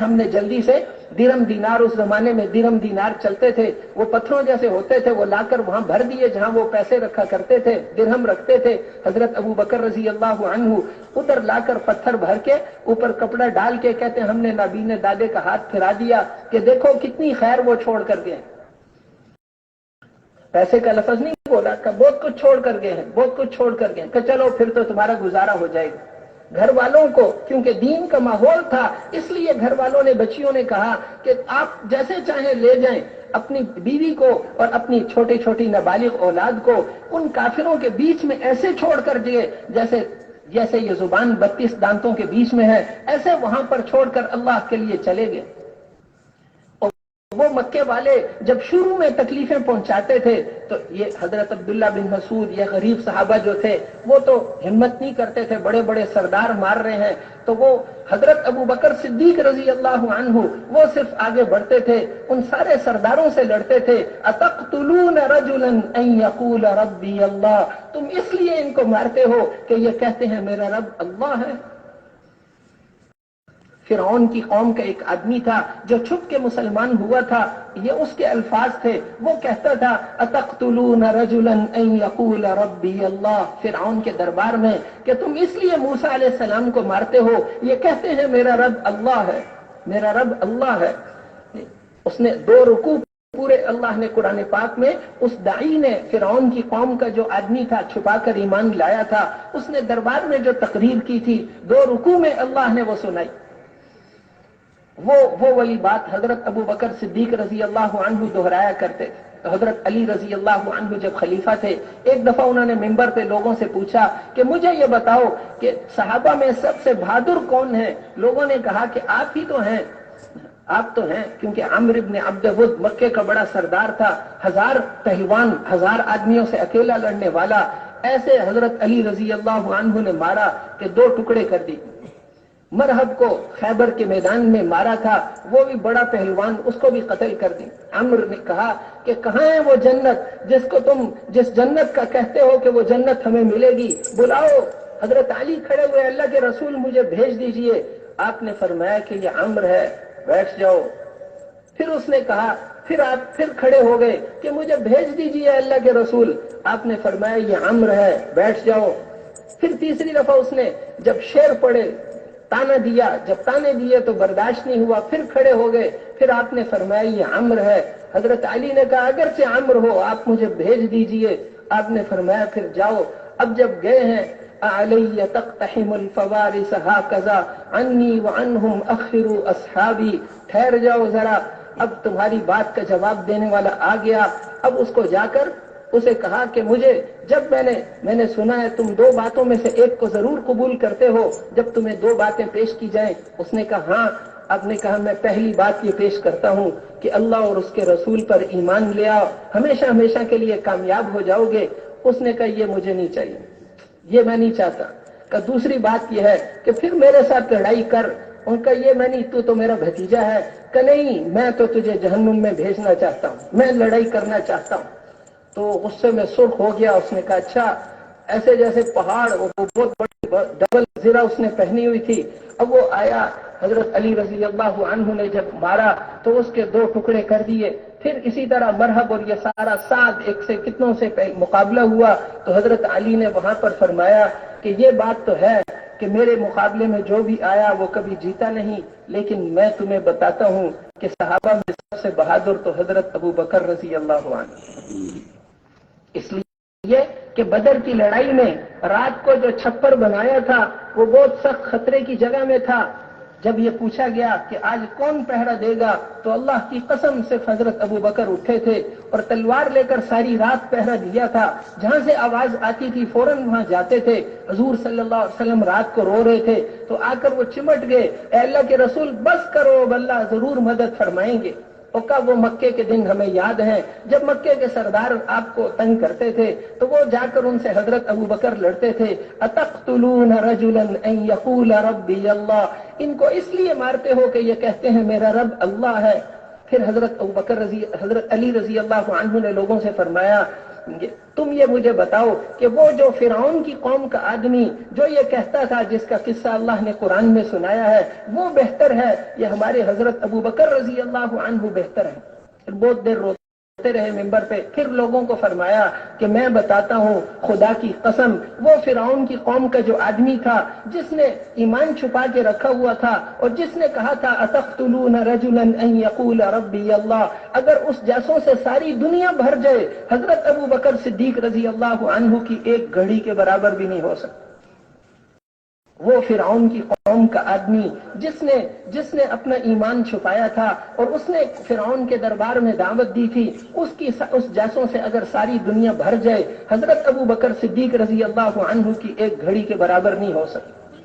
ہم نے جلدی سے درم دینار، اس زمانے میں درم دینار چلتے تھے، وہ پتھروں جیسے ہوتے تھے، وہ لا کر وہاں بھر دیے جہاں وہ پیسے رکھا کرتے تھے، درہم رکھتے تھے۔ حضرت ابو بکر رضی اللہ عنہ ادھر لا کر پتھر بھر کے اوپر کپڑا ڈال کے کہتے ہیں ہم نے نابینے دادے کا ہاتھ پھرا دیا کہ دیکھو کتنی خیر وہ چھوڑ کر گئے۔ پیسے کا لفظ نہیں بولا کہ بہت کچھ چھوڑ کر گئے ہیں، بہت کچھ چھوڑ کر گئے کہ چلو پھر تو تمہارا گزارا ہو جائے گا۔ گھر والوں کو، کیونکہ دین کا ماحول تھا، اس لیے گھر والوں نے، بچیوں نے کہا کہ آپ جیسے چاہیں لے جائیں، اپنی بیوی کو اور اپنی چھوٹی چھوٹی نابالغ اولاد کو ان کافروں کے بیچ میں ایسے چھوڑ کر گئے جیسے یہ زبان 32 دانتوں کے بیچ میں ہے، ایسے وہاں پر چھوڑ کر اللہ کے لیے چلے گئے۔ وہ مکے والے جب شروع میں تکلیفیں پہنچاتے تھے تو یہ حضرت عبداللہ بن مسعود، یہ غریب صحابہ جو تھے، وہ تو ہمت نہیں کرتے تھے، بڑے بڑے سردار مار رہے ہیں، تو وہ حضرت ابو بکر صدیق رضی اللہ عنہ وہ صرف آگے بڑھتے تھے، ان سارے سرداروں سے لڑتے تھے۔ اتقتلون رجلا ان یقول ربی اللہ، تم اس لیے ان کو مارتے ہو کہ یہ کہتے ہیں میرا رب اللہ ہے۔ فرعون کی قوم کا ایک آدمی تھا جو چھپ کے مسلمان ہوا تھا، یہ اس کے الفاظ تھے، وہ کہتا تھا اتقتلون رجلا ان یقول ربی اللہ، فرعون کے دربار میں، کہ تم اس لیے موسیٰ علیہ السلام کو مارتے ہو، یہ کہتے ہیں میرا رب اللہ ہے، میرا رب اللہ ہے۔ اس نے 2 رکوع پورے اللہ نے قرآن پاک میں اس داعی نے، فرعون کی قوم کا جو آدمی تھا چھپا کر ایمان لایا تھا، اس نے دربار میں جو تقریر کی تھی 2 رکوع میں اللہ نے وہ سنائی۔ وہ والی بات حضرت ابو بکر صدیق رضی اللہ عنہ دہرایا کرتے تھے۔ تو حضرت علی رضی اللہ عنہ جب خلیفہ تھے، ایک دفعہ انہوں نے ممبر پہ لوگوں سے پوچھا کہ مجھے یہ بتاؤ کہ صحابہ میں سب سے بہادر کون ہے؟ لوگوں نے کہا کہ آپ ہی تو ہیں، آپ تو ہیں، کیونکہ عمرو بن عبد ود مکے کا بڑا سردار تھا، 1000 پہلوان 1000 آدمیوں سے اکیلا لڑنے والا، ایسے حضرت علی رضی اللہ عنہ نے مارا کہ 2 ٹکڑے کر دی۔ مرحب کو خیبر کے میدان میں مارا تھا، وہ بھی بڑا پہلوان، اس کو بھی قتل کر دی۔ عمرو نے کہا کہ کہاں ہے وہ جنت جس جنت کا کہتے ہو کہ وہ جنت ہمیں ملے گی، بلاؤ۔ حضرت علی کھڑے ہوئے، اللہ کے رسول مجھے بھیج دیجئے۔ آپ نے فرمایا کہ یہ عمرو ہے، بیٹھ جاؤ۔ پھر اس نے کہا، پھر آپ پھر کھڑے ہو گئے کہ مجھے بھیج دیجئے اللہ کے رسول۔ آپ نے فرمایا یہ عمرو ہے، بیٹھ جاؤ۔ پھر تیسری دفعہ اس نے جب شیر پڑے، تانا دیا، جب تانے دیے تو برداشت نہیں ہوا، پھر کھڑے ہو گئے، پھر آپ نے فرمایا یہ عمرو ہے۔ حضرت علی نے کہا اگرچہ عمرو ہو آپ مجھے بھیج دیجئے۔ آپ نے فرمایا پھر جاؤ۔ اب جب گئے ہیں، علی تقتحم الفوارس ہاکذا عنی وعنہم اخروا اصحابی، ٹھہر جاؤ ذرا، اب تمہاری بات کا جواب دینے والا آ گیا۔ اب اس کو جا کر اسے کہا کہ مجھے جب میں نے سنا ہے تم 2 باتوں میں سے ایک کو ضرور قبول کرتے ہو جب تمہیں 2 باتیں پیش کی جائیں۔ اس نے کہا ہاں۔ آپ نے کہا میں پہلی بات یہ پیش کرتا ہوں کہ اللہ اور اس کے رسول پر ایمان لے آؤ، ہمیشہ ہمیشہ کے لیے کامیاب ہو جاؤ گے۔ اس نے کہا یہ مجھے نہیں چاہیے، یہ میں نہیں چاہتا۔ کہ دوسری بات یہ ہے کہ پھر میرے ساتھ لڑائی کر۔ ان کا یہ میں نہیں، تو میرا بھتیجا ہے۔ کہ نہیں، میں تو تجھے جہنم میں بھیجنا چاہتا ہوں، میں لڑائی کرنا چاہتا ہوں۔ تو غصے میں سرخ ہو گیا۔ اس نے کہا اچھا، ایسے جیسے پہاڑ، وہ بہت بڑی ڈبل زرہ اس نے پہنی ہوئی تھی۔ اب وہ آیا، حضرت علی رضی اللہ عنہ نے جب مارا تو اس کے 2 ٹکڑے کر دیے۔ پھر اسی طرح مرحب اور یہ سارا ساتھ ایک سے کتنوں سے مقابلہ ہوا۔ تو حضرت علی نے وہاں پر فرمایا کہ یہ بات تو ہے کہ میرے مقابلے میں جو بھی آیا وہ کبھی جیتا نہیں، لیکن میں تمہیں بتاتا ہوں کہ صحابہ میں سب سے بہادر تو حضرت ابو بکر رضی اللہ عنہ۔ اس لیے کہ بدر کی لڑائی میں رات کو جو چھپر بنایا تھا وہ بہت سخت خطرے کی جگہ میں تھا۔ جب یہ پوچھا گیا کہ آج کون پہرا دے گا تو اللہ کی قسم صرف حضرت ابو بکر اٹھے تھے اور تلوار لے کر ساری رات پہرا دیا تھا۔ جہاں سے آواز آتی تھی فوراً وہاں جاتے تھے۔ حضور صلی اللہ علیہ وسلم رات کو رو رہے تھے تو آ کر وہ چمٹ گئے، اے اللہ کے رسول بس کرو، اب اللہ ضرور مدد فرمائیں گے۔ وہ مکے کے دن ہمیں یاد ہیں جب مکے کے سردار آپ کو تنگ کرتے تھے تو وہ جا کر ان سے حضرت ابو بکر لڑتے تھے، اتقتلون رجلا ان یقول ربی اللہ، ان کو اس لیے مارتے ہو کہ یہ کہتے ہیں میرا رب اللہ ہے۔ پھر حضرت علی رضی اللہ عنہ نے لوگوں سے فرمایا تم یہ مجھے بتاؤ کہ وہ جو فرعون کی قوم کا آدمی جو یہ کہتا تھا، جس کا قصہ اللہ نے قرآن میں سنایا ہے، وہ بہتر ہے یا ہمارے حضرت ابو بکر رضی اللہ عنہ بہتر ہے؟ پھر بہت دیر روتے رہے ممبر پہ، پھر لوگوں کو فرمایا کہ میں بتاتا ہوں خدا کی قسم، وہ فرعون کی قوم کا جو آدمی تھا جس نے ایمان چھپا کے رکھا ہوا تھا اور جس نے کہا تھا اتقتلون رجلا ان یقول ربی اللہ، اگر اس جیسوں سے ساری دنیا بھر جائے حضرت ابو بکر صدیق رضی اللہ عنہ کی ایک گھڑی کے برابر بھی نہیں ہو سکتا۔ وہ فرعون کی قوم کا آدمی جس نے اپنا ایمان چھپایا تھا اور اس نے فرعون کے دربار میں دعوت دی تھی، اس جیسوں سے اگر ساری دنیا بھر جائے حضرت ابو بکر صدیق رضی اللہ عنہ کی ایک گھڑی کے برابر نہیں ہو سکتی۔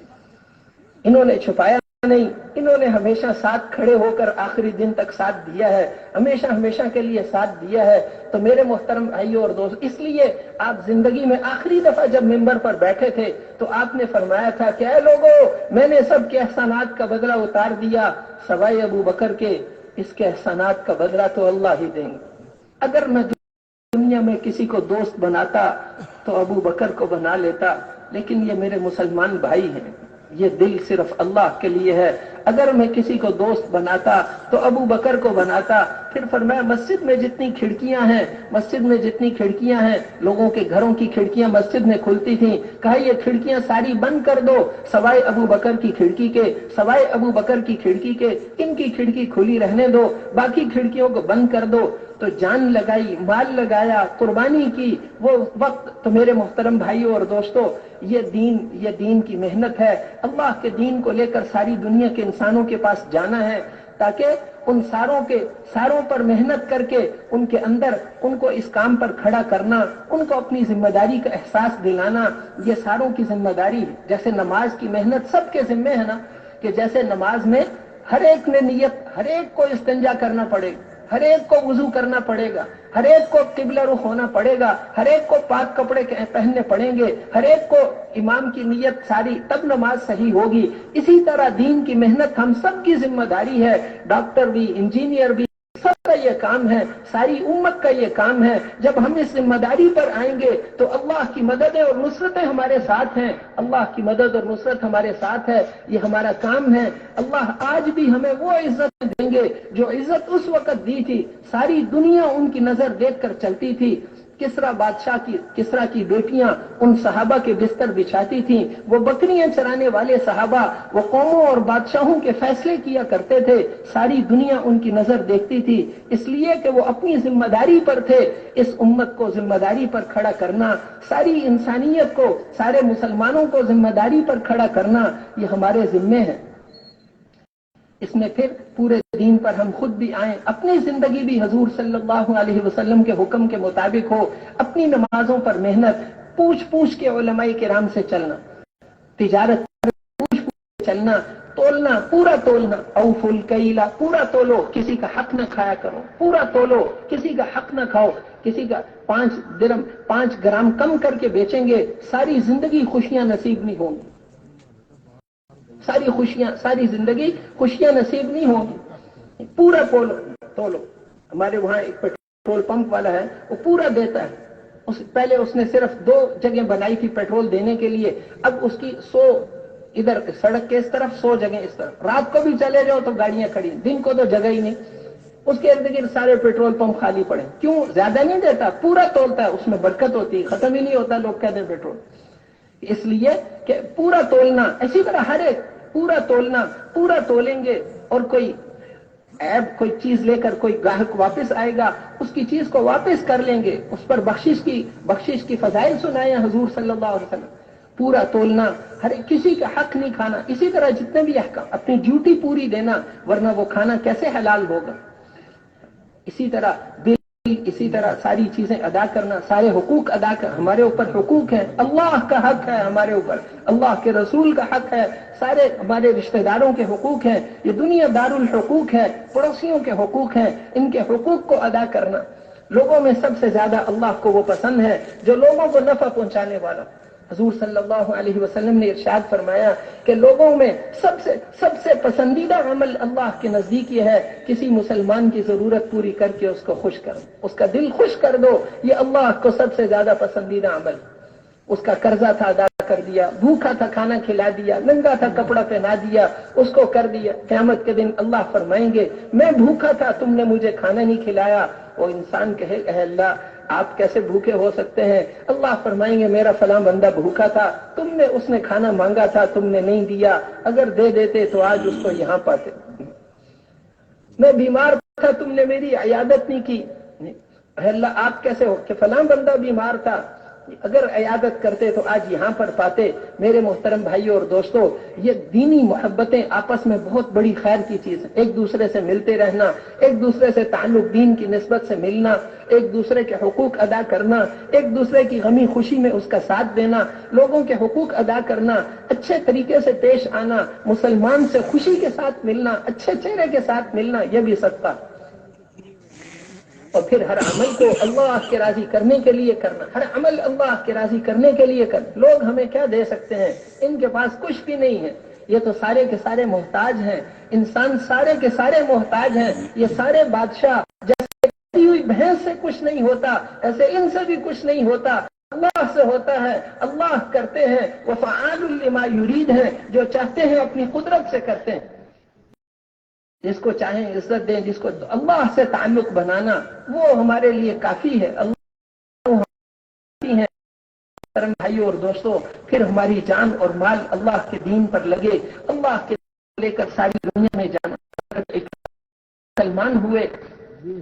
انہوں نے چھپایا نہیں، انہوں نے ہمیشہ ساتھ کھڑے ہو کر آخری دن تک ساتھ دیا ہے، ہمیشہ کے لیے ساتھ دیا ہے۔ تو میرے محترم بھائیوں اور دوست، اس لیے آپ زندگی میں آخری دفعہ جب ممبر پر بیٹھے تھے تو آپ نے فرمایا تھا کہ اے لوگوں، میں نے سب کے احسانات کا بدلہ اتار دیا سوائے ابو بکر کے، اس کے احسانات کا بدلہ تو اللہ ہی دیں گے۔ اگر میں دنیا میں کسی کو دوست بناتا تو ابو بکر کو بنا لیتا، لیکن یہ میرے مسلمان بھائی ہیں، یہ دل صرف اللہ کے لیے ہے. اگر میں کسی کو دوست بناتا تو ابو بکر کو بناتا. پھر فرمایا مسجد میں جتنی کھڑکیاں ہیں لوگوں کے گھروں کی کھڑکیاں مسجد میں کھلتی تھیں, کہا یہ کھڑکیاں ساری بند کر دو سوائے ابو بکر کی کھڑکی کے, ان کی کھڑکی کھلی رہنے دو, باقی کھڑکیوں کو بند کر دو. تو جان لگائی, مال لگایا, قربانی کی وہ وقت. تو میرے محترم بھائیوں اور دوستوں, یہ دین کی محنت ہے. اللہ کے دین کو لے کر ساری دنیا کے انسانوں کے پاس جانا ہے, تاکہ ان ساروں پر محنت کر کے ان کے اندر ان کو اس کام پر کھڑا کرنا, ان کو اپنی ذمہ داری کا احساس دلانا. یہ ساروں کی ذمہ داری ہے. جیسے نماز کی محنت سب کے ذمے ہے نا, کہ جیسے نماز میں ہر ایک نے نیت, ہر ایک کو استنجا کرنا پڑے گا, ہر ایک کو وضو کرنا پڑے گا, ہر ایک کو قبلہ رخ ہونا پڑے گا, ہر ایک کو پاک کپڑے پہننے پڑیں گے, ہر ایک کو امام کی نیت ساری, تب نماز صحیح ہوگی. اسی طرح دین کی محنت ہم سب کی ذمہ داری ہے. ڈاکٹر بھی, انجینئر بھی, سب کا یہ کام ہے, ساری امت کا یہ کام ہے. جب ہم اس ذمہ داری پر آئیں گے تو اللہ کی مددیں اور نصرتیں ہمارے ساتھ ہیں. اللہ کی مدد اور نصرت ہمارے ساتھ ہے. یہ ہمارا کام ہے. اللہ آج بھی ہمیں وہ عزت دیں گے جو عزت اس وقت دی تھی. ساری دنیا ان کی نظر دیکھ کر چلتی تھی. کسرا کی بیٹیاں ان صحابہ کے بستر بچھاتی تھیں. وہ بکریاں چرانے والے صحابہ, وہ قوموں اور بادشاہوں کے فیصلے کیا کرتے تھے. ساری دنیا ان کی نظر دیکھتی تھی, اس لیے کہ وہ اپنی ذمہ داری پر تھے. اس امت کو ذمہ داری پر کھڑا کرنا, ساری انسانیت کو, سارے مسلمانوں کو ذمہ داری پر کھڑا کرنا, یہ ہمارے ذمے ہے. اس میں پھر پورے دین پر ہم خود بھی آئیں, اپنی زندگی بھی حضور صلی اللہ علیہ وسلم کے حکم کے مطابق ہو. اپنی نمازوں پر محنت, پوچھ کے علماء کرام سے چلنا, تجارت پوچھ کے چلنا, تولنا پورا تولنا, اوفوا الکیل پورا تولو, کسی کا حق نہ کھایا کرو, پورا تولو, کسی کا حق نہ کھاؤ. کسی کا 5 گرام کم کر کے بیچیں گے, ساری زندگی خوشیاں نصیب نہیں ہوں گی. ساری زندگی خوشیاں نصیب نہیں ہوں گی. پورا تولو. ہمارے وہاں ایک پیٹرول پمپ والا ہے, وہ پورا دیتا ہے. پہلے اس نے صرف 2 جگہیں بنائی تھی پیٹرول دینے کے لیے, اب اس کی 100 ادھر سڑک کے اس طرف, 100 جگہیں اس طرف. رات کو بھی چلے جاؤ تو گاڑیاں کھڑی, دن کو تو جگہ ہی نہیں. اس کے ارد گرد سارے پیٹرول پمپ خالی پڑے. کیوں؟ زیادہ نہیں دیتا, پورا تولتا ہے, اس میں برکت ہوتی ہے, ختم ہی نہیں ہوتا. لوگ کہتے ہیں پیٹرول, اس لیے کہ پورا تولنا. اسی طرح ہر ایک پورا تولنا, پورا تولیں گے. اور کوئی چیز لے کر کوئی گاہک واپس آئے گا, اس کی چیز کو واپس کر لیں گے. اس پر بخشش کی فضائل سنائے حضور صلی اللہ علیہ وسلم. پورا تولنا, ہر کسی کا حق نہیں کھانا. اسی طرح جتنے بھی احکام, اپنی ڈیوٹی پوری دینا, ورنہ وہ کھانا کیسے حلال ہوگا. اسی طرح ساری چیزیں ادا کرنا, سارے حقوق ادا کر. ہمارے اوپر حقوق ہیں, اللہ کا حق ہے ہمارے اوپر, اللہ کے رسول کا حق ہے, سارے ہمارے رشتہ داروں کے حقوق ہیں. یہ دنیا دار الحقوق ہے, پڑوسیوں کے حقوق ہیں. ان کے حقوق کو ادا کرنا. لوگوں میں سب سے زیادہ اللہ کو وہ پسند ہے جو لوگوں کو نفع پہنچانے والا. حضور صلی اللہ علیہ وسلم نے ارشاد فرمایا کہ لوگوں میں سب سے پسندیدہ عمل اللہ کے نزدیک یہ ہے, کسی مسلمان کی ضرورت پوری کر کے اس کو خوش کرو, اس کا دل خوش کر دو. یہ اللہ کو سب سے زیادہ پسندیدہ عمل. اس کا قرضہ تھا ادا کر دیا, بھوکا تھا کھانا کھلا دیا, ننگا تھا کپڑا پہنا دیا, اس کو کر دیا. قیامت کے دن اللہ فرمائیں گے میں بھوکا تھا, تم نے مجھے کھانا نہیں کھلایا. وہ انسان کہے اے اللہ آپ کیسے بھوکے ہو سکتے ہیں؟ اللہ فرمائیں گے میرا فلاں بندہ بھوکا تھا, اس نے کھانا مانگا تھا, تم نے نہیں دیا. اگر دے دیتے تو آج اس کو یہاں پاتے. میں بیمار تھا, تم نے میری عیادت نہیں کی. اے اللہ آپ کیسے ہو کہ فلاں بندہ بیمار تھا, اگر عیادت کرتے تو آج یہاں پر پاتے. میرے محترم بھائیوں اور دوستوں, یہ دینی محبتیں آپس میں بہت بڑی خیر کی چیز ہے. ایک دوسرے سے ملتے رہنا, ایک دوسرے سے تعلق دین کی نسبت سے ملنا, ایک دوسرے کے حقوق ادا کرنا, ایک دوسرے کی غمی خوشی میں اس کا ساتھ دینا, لوگوں کے حقوق ادا کرنا, اچھے طریقے سے پیش آنا, مسلمان سے خوشی کے ساتھ ملنا, اچھے چہرے کے ساتھ ملنا, یہ بھی صدقہ. اور پھر ہر عمل کو اللہ کے راضی کرنے کے لیے کرنا, ہر عمل اللہ کے راضی کرنے کے لیے کرنا. لوگ ہمیں کیا دے سکتے ہیں؟ ان کے پاس کچھ بھی نہیں ہے. یہ تو سارے کے سارے محتاج ہیں. انسان سارے کے سارے محتاج ہیں. یہ سارے بادشاہ جیسے ہوئی بھینس سے کچھ نہیں ہوتا, ایسے ان سے بھی کچھ نہیں ہوتا. اللہ سے ہوتا ہے، اللہ کرتے ہیں، وفعال لما یرید ہیں، جو چاہتے ہیں اپنی قدرت سے کرتے ہیں، جس کو چاہیں عزت دیں، جس کو اللہ سے تعلق بنانا وہ ہمارے لیے کافی ہے، اللہ کافی ہے۔ محترم بھائیوں اور دوستوں، پھر ہماری جان اور مال اللہ کے دین پر لگے، اللہ کے لے کر ساری دنیا میں جانا۔ مسلمان ہوئے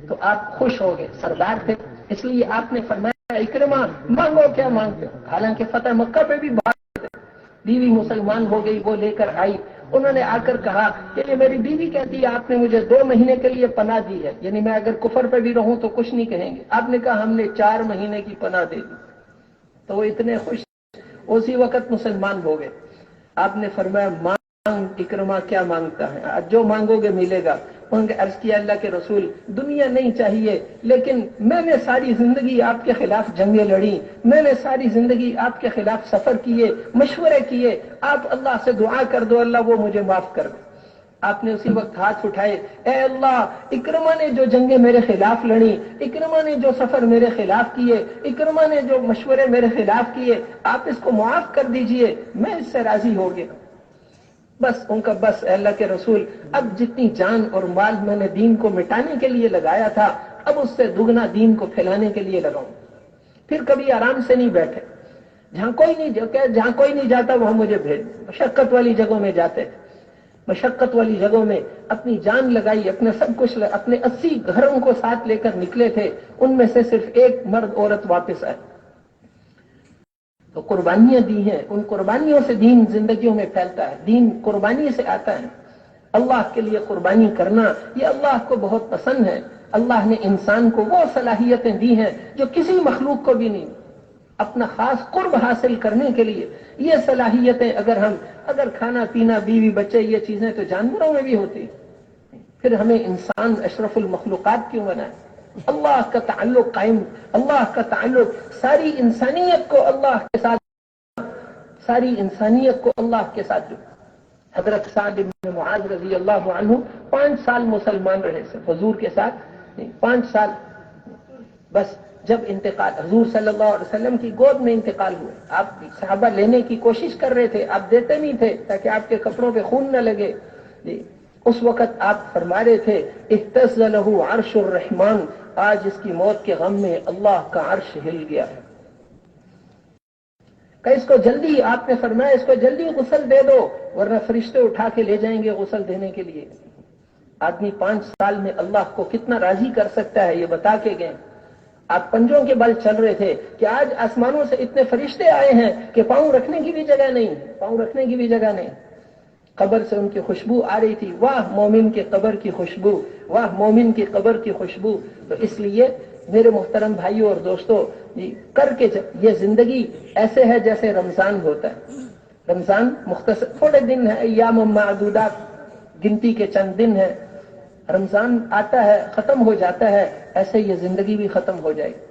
تو آپ خوش ہو گئے، سردار تھے، اس لیے آپ نے فرمایا اکرما مانگو کیا مانگتے ہو۔ حالانکہ فتح مکہ پہ بھی بات تھے، بیوی مسلمان ہو گئی، وہ لے کر آئی، انہوں نے آ کر کہا کہ یہ میری بیوی کہتی ہے آپ نے مجھے 2 مہینے کے لیے پناہ دی ہے، یعنی میں اگر کفر پہ بھی رہوں تو کچھ نہیں کہیں گے۔ آپ نے کہا ہم نے 4 مہینے کی پناہ دے دی، تو وہ اتنے خوش، اسی وقت مسلمان ہو گئے۔ آپ نے فرمایا مانگ اکرما کیا مانگتا ہے، جو مانگو گے ملے گا۔ انہوں نے عرض کیا اللہ کے رسول دنیا نہیں چاہیے، لیکن میں نے ساری زندگی آپ کے خلاف جنگیں لڑی، میں نے ساری زندگی آپ کے خلاف سفر کیے، مشورے کیے، آپ اللہ سے دعا کر دو اللہ وہ مجھے معاف کر دے۔ آپ نے اسی وقت ہاتھ اٹھائے، اے اللہ اکرما نے جو جنگیں میرے خلاف لڑی، اکرما نے جو سفر میرے خلاف کیے، اکرما نے جو مشورے میرے خلاف کیے، آپ اس کو معاف کر دیجئے، میں اس سے راضی ہو گیا۔ بس ان کا بس اے اللہ کے رسول اب جتنی جان اور مال میں نے دین کو مٹانے کے لیے لگایا تھا اب اس سے دگنا دین کو پھیلانے کے لیے لگاؤں۔ پھر کبھی آرام سے نہیں بیٹھے، جہاں کوئی نہیں جاتا وہاں مجھے بھیج، مشقت والی جگہوں میں جاتے تھے، مشقت والی جگہوں میں اپنی جان لگائی، اپنے سب کچھ اپنے 80 گھروں کو ساتھ لے کر نکلے تھے، ان میں سے صرف 1 مرد عورت واپس آئے۔ تو قربانیاں دی ہیں، ان قربانیوں سے دین زندگیوں میں پھیلتا ہے، دین قربانی سے آتا ہے۔ اللہ کے لیے قربانی کرنا یہ اللہ کو بہت پسند ہے۔ اللہ نے انسان کو وہ صلاحیتیں دی ہیں جو کسی مخلوق کو بھی نہیں، اپنا خاص قرب حاصل کرنے کے لیے یہ صلاحیتیں اگر کھانا پینا بیوی بچے یہ چیزیں تو جانوروں میں بھی ہوتی ہیں، پھر ہمیں انسان اشرف المخلوقات کیوں بنائے؟ اللہ کا تعلق قائم، اللہ کا تعلق ساری انسانیت کو اللہ کے ساتھ، ساری انسانیت کو اللہ کے ساتھ جو حضرت سعد بن معاذ رضی اللہ عنہ 5 سال مسلمان رہے صرف حضور کے ساتھ نہیں، 5 سال بس۔ جب انتقال حضور صلی اللہ علیہ وسلم کی گود میں انتقال ہوئے، آپ صحابہ لینے کی کوشش کر رہے تھے، آپ دیتے نہیں تھے تاکہ آپ کے کپڑوں پہ خون نہ لگے جی۔ اس وقت آپ فرما رہے تھے اہتز لہ عرش الرحمن، آج اس کی موت کے غم میں اللہ کا عرش ہل گیا ہے کہ اس کو جلدی، آپ نے فرمایا اس کو جلدی غسل دے دو ورنہ فرشتے اٹھا کے لے جائیں گے غسل دینے کے لیے۔ آدمی 5 سال میں اللہ کو کتنا راضی کر سکتا ہے یہ بتا کے گئے۔ آپ پنجوں کے بل چل رہے تھے کہ آج آسمانوں سے اتنے فرشتے آئے ہیں کہ پاؤں رکھنے کی بھی جگہ نہیں، پاؤں رکھنے کی بھی جگہ نہیں۔ قبر سے ان کی خوشبو آ رہی تھی، واہ مومن کے قبر کی خوشبو، واہ مومن کی قبر کی خوشبو۔ تو اس لیے میرے محترم بھائیوں اور دوستوں کر کے یہ زندگی ایسے ہے جیسے رمضان ہوتا ہے۔ رمضان مختصر تھوڑے دن ہے، ایام معدودات، گنتی کے چند دن ہیں، رمضان آتا ہے ختم ہو جاتا ہے، ایسے یہ زندگی بھی ختم ہو جائے گی۔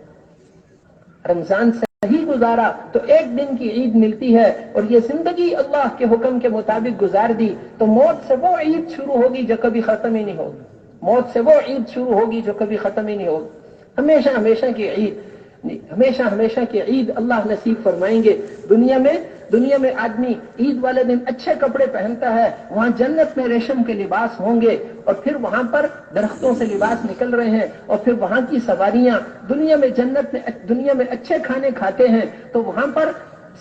رمضان صحیح گزارا تو 1 دن کی عید ملتی ہے، اور یہ زندگی اللہ کے حکم کے مطابق گزار دی تو موت سے وہ عید شروع ہوگی جو کبھی ختم ہی نہیں ہوگی، موت سے وہ عید شروع ہوگی جو کبھی ختم ہی نہیں ہوگی۔ ہمیشہ ہمیشہ کی عید، ہمیشہ ہمیشہ کی عید اللہ نصیب فرمائیں گے۔ دنیا میں آدمی عید والے دن اچھے کپڑے پہنتا ہے، وہاں جنت میں ریشم کے لباس ہوں گے، اور پھر وہاں پر درختوں سے لباس نکل رہے ہیں، اور پھر وہاں کی سواریاں، دنیا میں اچھے کھانے کھاتے ہیں تو وہاں پر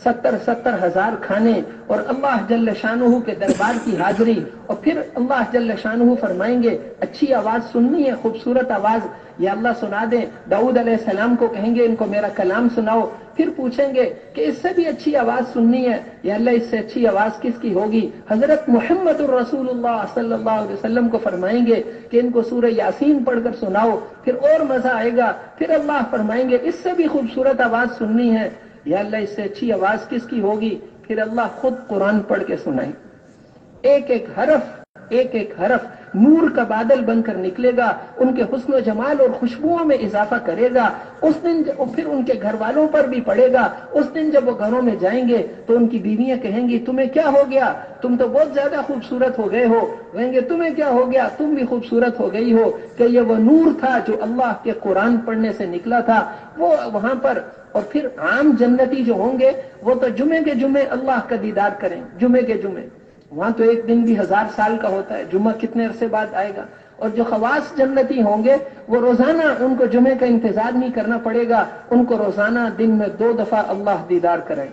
70 ہزار کھانے، اور اللہ جل شانہ کے دربار کی حاضری، اور پھر اللہ جل شانہ فرمائیں گے اچھی آواز سننی ہے، خوبصورت آواز، یا اللہ سنا دیں۔ داؤد علیہ السلام کو کہیں گے ان کو میرا کلام سناؤ، پھر پوچھیں گے کہ اس سے بھی اچھی آواز سننی ہے، یا اللہ اس سے اچھی آواز کس کی ہوگی؟ حضرت محمد الرسول اللہ صلی اللہ علیہ وسلم کو فرمائیں گے کہ ان کو سورہ یاسین پڑھ کر سناؤ، پھر اور مزہ آئے گا۔ پھر اللہ فرمائیں گے اس سے بھی خوبصورت آواز سننی ہے، یا اللہ اس سے اچھی آواز کس کی ہوگی؟ پھر اللہ خود قرآن پڑھ کے سنائیں، ایک ایک حرف نور کا بادل بن کر نکلے گا، ان کے حسن و جمال اور خوشبوؤں میں اضافہ کرے گا. اس دن پھر ان کے گھر والوں پر بھی پڑے گا. اس دن جب وہ گھروں میں جائیں گے تو ان کی بیویاں کہیں گی تمہیں کیا ہو گیا، تم تو بہت زیادہ خوبصورت ہو گئے ہو. کہیں گے تمہیں کیا ہو گیا، تم بھی خوبصورت ہو گئی ہو. کہ یہ وہ نور تھا جو اللہ کے قرآن پڑھنے سے نکلا تھا، وہ وہاں پر. اور پھر عام جنتی جو ہوں گے وہ تو جمعے کے جمعے اللہ کا دیدار کریں، جمعے کے جمعے. وہاں تو ایک دن بھی 1000 سال کا ہوتا ہے، جمعہ کتنے عرصے بعد آئے گا. اور جو خواص جنتی ہوں گے وہ روزانہ، ان کو جمعے کا انتظار نہیں کرنا پڑے گا، ان کو روزانہ دن میں 2 دفعہ اللہ دیدار کریں.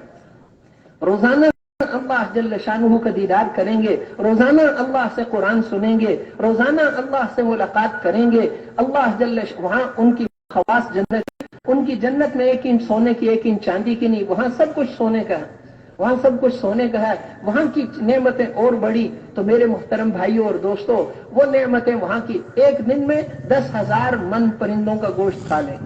روزانہ اللہ جل شانہ کا دیدار کریں گے، روزانہ اللہ سے قرآن سنیں گے، روزانہ اللہ سے ملاقات کریں گے. اللہ وہاں ان کی خواص جنت، ان کی جنت میں 1 انچ سونے کی 1 انچ چاندی کی نہیں، وہاں سب کچھ سونے کا ہے، وہاں سب کچھ سونے کا ہے. وہاں کی نعمتیں اور بڑی. تو میرے محترم بھائیوں اور دوستوں، وہ نعمتیں وہاں کی، ایک دن میں 10,000 من پرندوں کا گوشت کھا لیں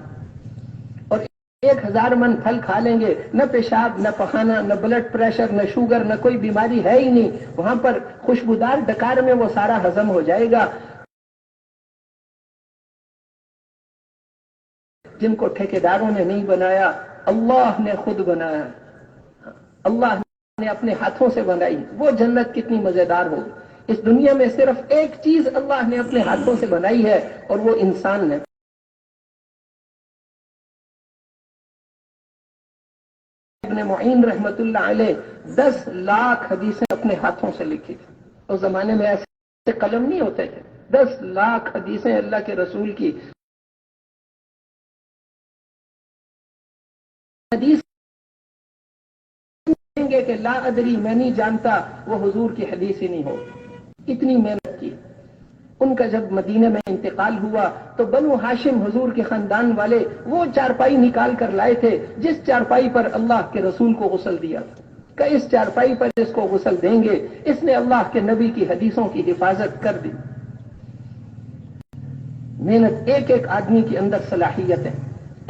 اور 1000 من پھل کھا لیں گے. نہ پیشاب، نہ پخانہ، نہ بلڈ پریشر، نہ شوگر، نہ کوئی بیماری ہے ہی نہیں. وہاں پر خوشبودار ڈکار میں وہ سارا ہضم ہو جائے گا. جن کو ٹھیکیداروں نے نہیں بنایا، اللہ نے خود بنایا، اللہ نے اپنے ہاتھوں سے بنائی. وہ جنت کتنی مزیدار ہوگی. اس دنیا میں صرف ایک چیز اللہ نے اپنے ہاتھوں سے بنائی ہے اور وہ انسان ہے. ابن معین رحمت اللہ علیہ 10 لاکھ حدیثیں اپنے ہاتھوں سے لکھی تھی. اس زمانے میں ایسے قلم نہیں ہوتے تھے. 10 لاکھ حدیثیں اللہ کے رسول کی. حدیث کہیں گے کہ لا ادری، میں نہیں جانتا، وہ حضور کی حدیث ہی نہیں ہو. اتنی محنت کی. ان کا جب مدینے میں انتقال ہوا تو بنو ہاشم حضور کے خاندان والے وہ چارپائی نکال کر لائے تھے جس چارپائی پر اللہ کے رسول کو غسل دیا تھا، کہ اس چارپائی پر اس کو غسل دیں گے. اس نے اللہ کے نبی کی حدیثوں کی حفاظت کر دی. محنت، ایک ایک آدمی کے اندر صلاحیت ہے.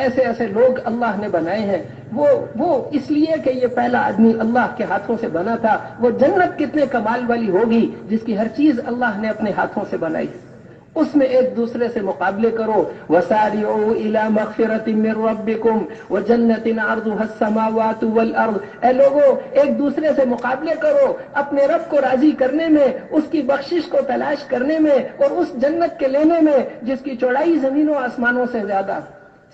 ایسے ایسے لوگ اللہ نے بنائے ہیں. وہ اس لیے کہ یہ پہلا آدمی اللہ کے ہاتھوں سے بنا تھا. وہ جنت کتنے کمال والی ہوگی جس کی ہر چیز اللہ نے اپنے ہاتھوں سے بنائی. اس میں ایک دوسرے سے مقابلے کرو. وَسَارِعُوا إِلَى مَغْفِرَةٍ مِّن رَّبِّكُمْ وَجَنَّةٍ عَرْضُهَا السَّمَاوَاتُ وَالْأَرْضُ. اے لوگو، ایک دوسرے سے مقابلے کرو اپنے رب کو راضی کرنے میں، اس کی بخشش کو تلاش کرنے میں، اور اس جنت کے لینے میں جس کی چوڑائی زمین و آسمانوں سے زیادہ.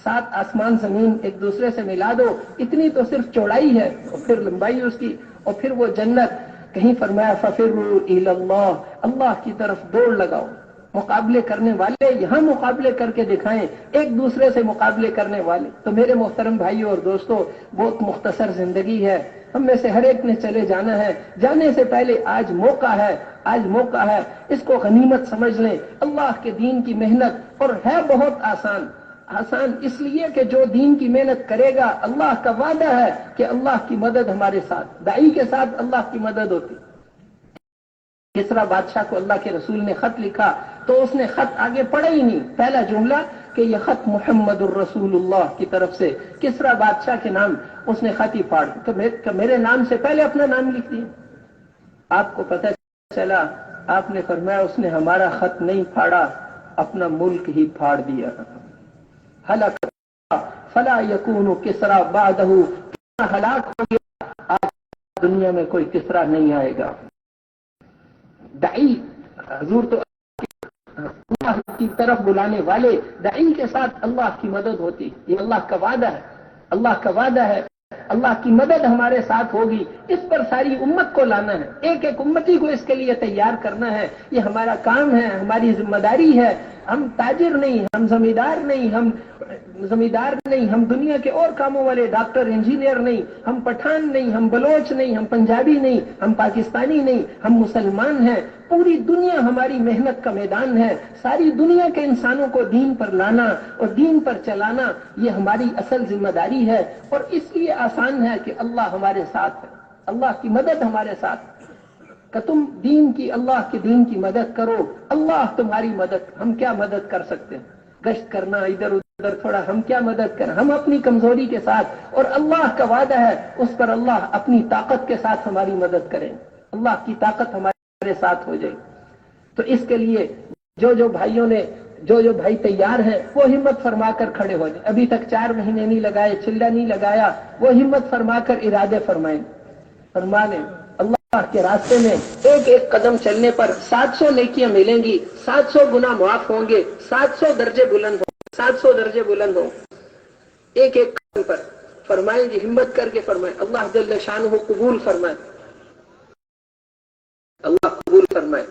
7 آسمان زمین ایک دوسرے سے ملا دو، اتنی تو صرف چوڑائی ہے، اور پھر لمبائی اس کی، اور پھر وہ جنت. کہیں فرمایا فَفِرُّوا إِلَى اللَّهِ، اللہ کی طرف دوڑ لگاؤ. مقابلے کرنے والے یہاں مقابلے کر کے دکھائیں، ایک دوسرے سے مقابلے کرنے والے. تو میرے محترم بھائیوں اور دوستوں، بہت مختصر زندگی ہے، ہم میں سے ہر ایک نے چلے جانا ہے. جانے سے پہلے آج موقع ہے، آج موقع ہے، اس کو غنیمت سمجھ لیں. اللہ کے دین کی محنت، اور ہے بہت آسان. آسان اس لیے کہ جو دین کی محنت کرے گا، اللہ کا وعدہ ہے کہ اللہ کی مدد ہمارے ساتھ. داعی کے ساتھ اللہ کی مدد ہوتی. کسرا بادشاہ کو اللہ کے رسول نے خط لکھا تو اس نے خط آگے پڑھا ہی نہیں. پہلا جملہ کہ یہ خط محمد الرسول اللہ کی طرف سے کسرا بادشاہ کے نام، اس نے خط ہی پھاڑ کہ میرے نام سے پہلے اپنا نام لکھ دیا. آپ کو پتہ چلا، آپ نے فرمایا اس نے ہمارا خط نہیں پھاڑا، اپنا ملک ہی پھاڑ دیا. ہلاک فلا یکون کسرا بعدہ، ہلاک ہو گیا، آج دنیا میں کوئی کسرا نہیں آئے گا. داعی حضور تو اللہ کی طرف بلانے والے، داعی کے ساتھ اللہ کی مدد ہوتی. یہ اللہ کا وعدہ ہے، اللہ کا وعدہ ہے. اللہ کی مدد ہمارے ساتھ ہوگی. اس پر ساری امت کو لانا ہے، ایک ایک امتی کو اس کے لیے تیار کرنا ہے. یہ ہمارا کام ہے، ہماری ذمہ داری ہے. ہم تاجر نہیں، ہم زمیندار نہیں، ہم دنیا کے اور کاموں والے ڈاکٹر انجینئر نہیں، ہم پٹھان نہیں، ہم بلوچ نہیں، ہم پنجابی نہیں، ہم پاکستانی نہیں، ہم مسلمان ہیں. پوری دنیا ہماری محنت کا میدان ہے. ساری دنیا کے انسانوں کو دین پر لانا اور دین پر چلانا، یہ ہماری اصل ذمہ داری ہے. اور اس لیے آسان ہے کہ اللہ ہمارے ساتھ ہے، اللہ کی مدد ہمارے ساتھ ہے. کہ تم اللہ کے دین کی مدد کرو، اللہ تمہاری مدد. ہم کیا مدد کر سکتے ہیں؟ گشت کرنا ادھر ادھر تھوڑا، ہم کیا مدد کریں؟ ہم اپنی کمزوری کے ساتھ، اور اللہ کا وعدہ ہے اس پر اللہ اپنی طاقت کے ساتھ ہماری مدد کریں. اللہ کی طاقت ہمارے ساتھ ہو جائے. تو اس کے لیے جو بھائیوں نے جو بھائی تیار ہیں وہ ہمت فرما کر کھڑے ہو جائیں. ابھی تک 4 مہینے نہیں لگائے, چلہ نہیں لگایا, وہ ہمت فرما کر ارادے فرمائیں, فرما لیں. اللہ کے راستے میں ایک ایک قدم چلنے پر 700 نیکیاں ملیں گی, 700 گناہ معاف ہوں گے, 700 درجے بلند ہوں, 700 درجے بلند ہوں ایک ایک قدم پر. فرمائیں جی, ہمت کر کے فرمائیں. اللہ جل شانہ قبول فرمائے, اللہ قبول فرمائے.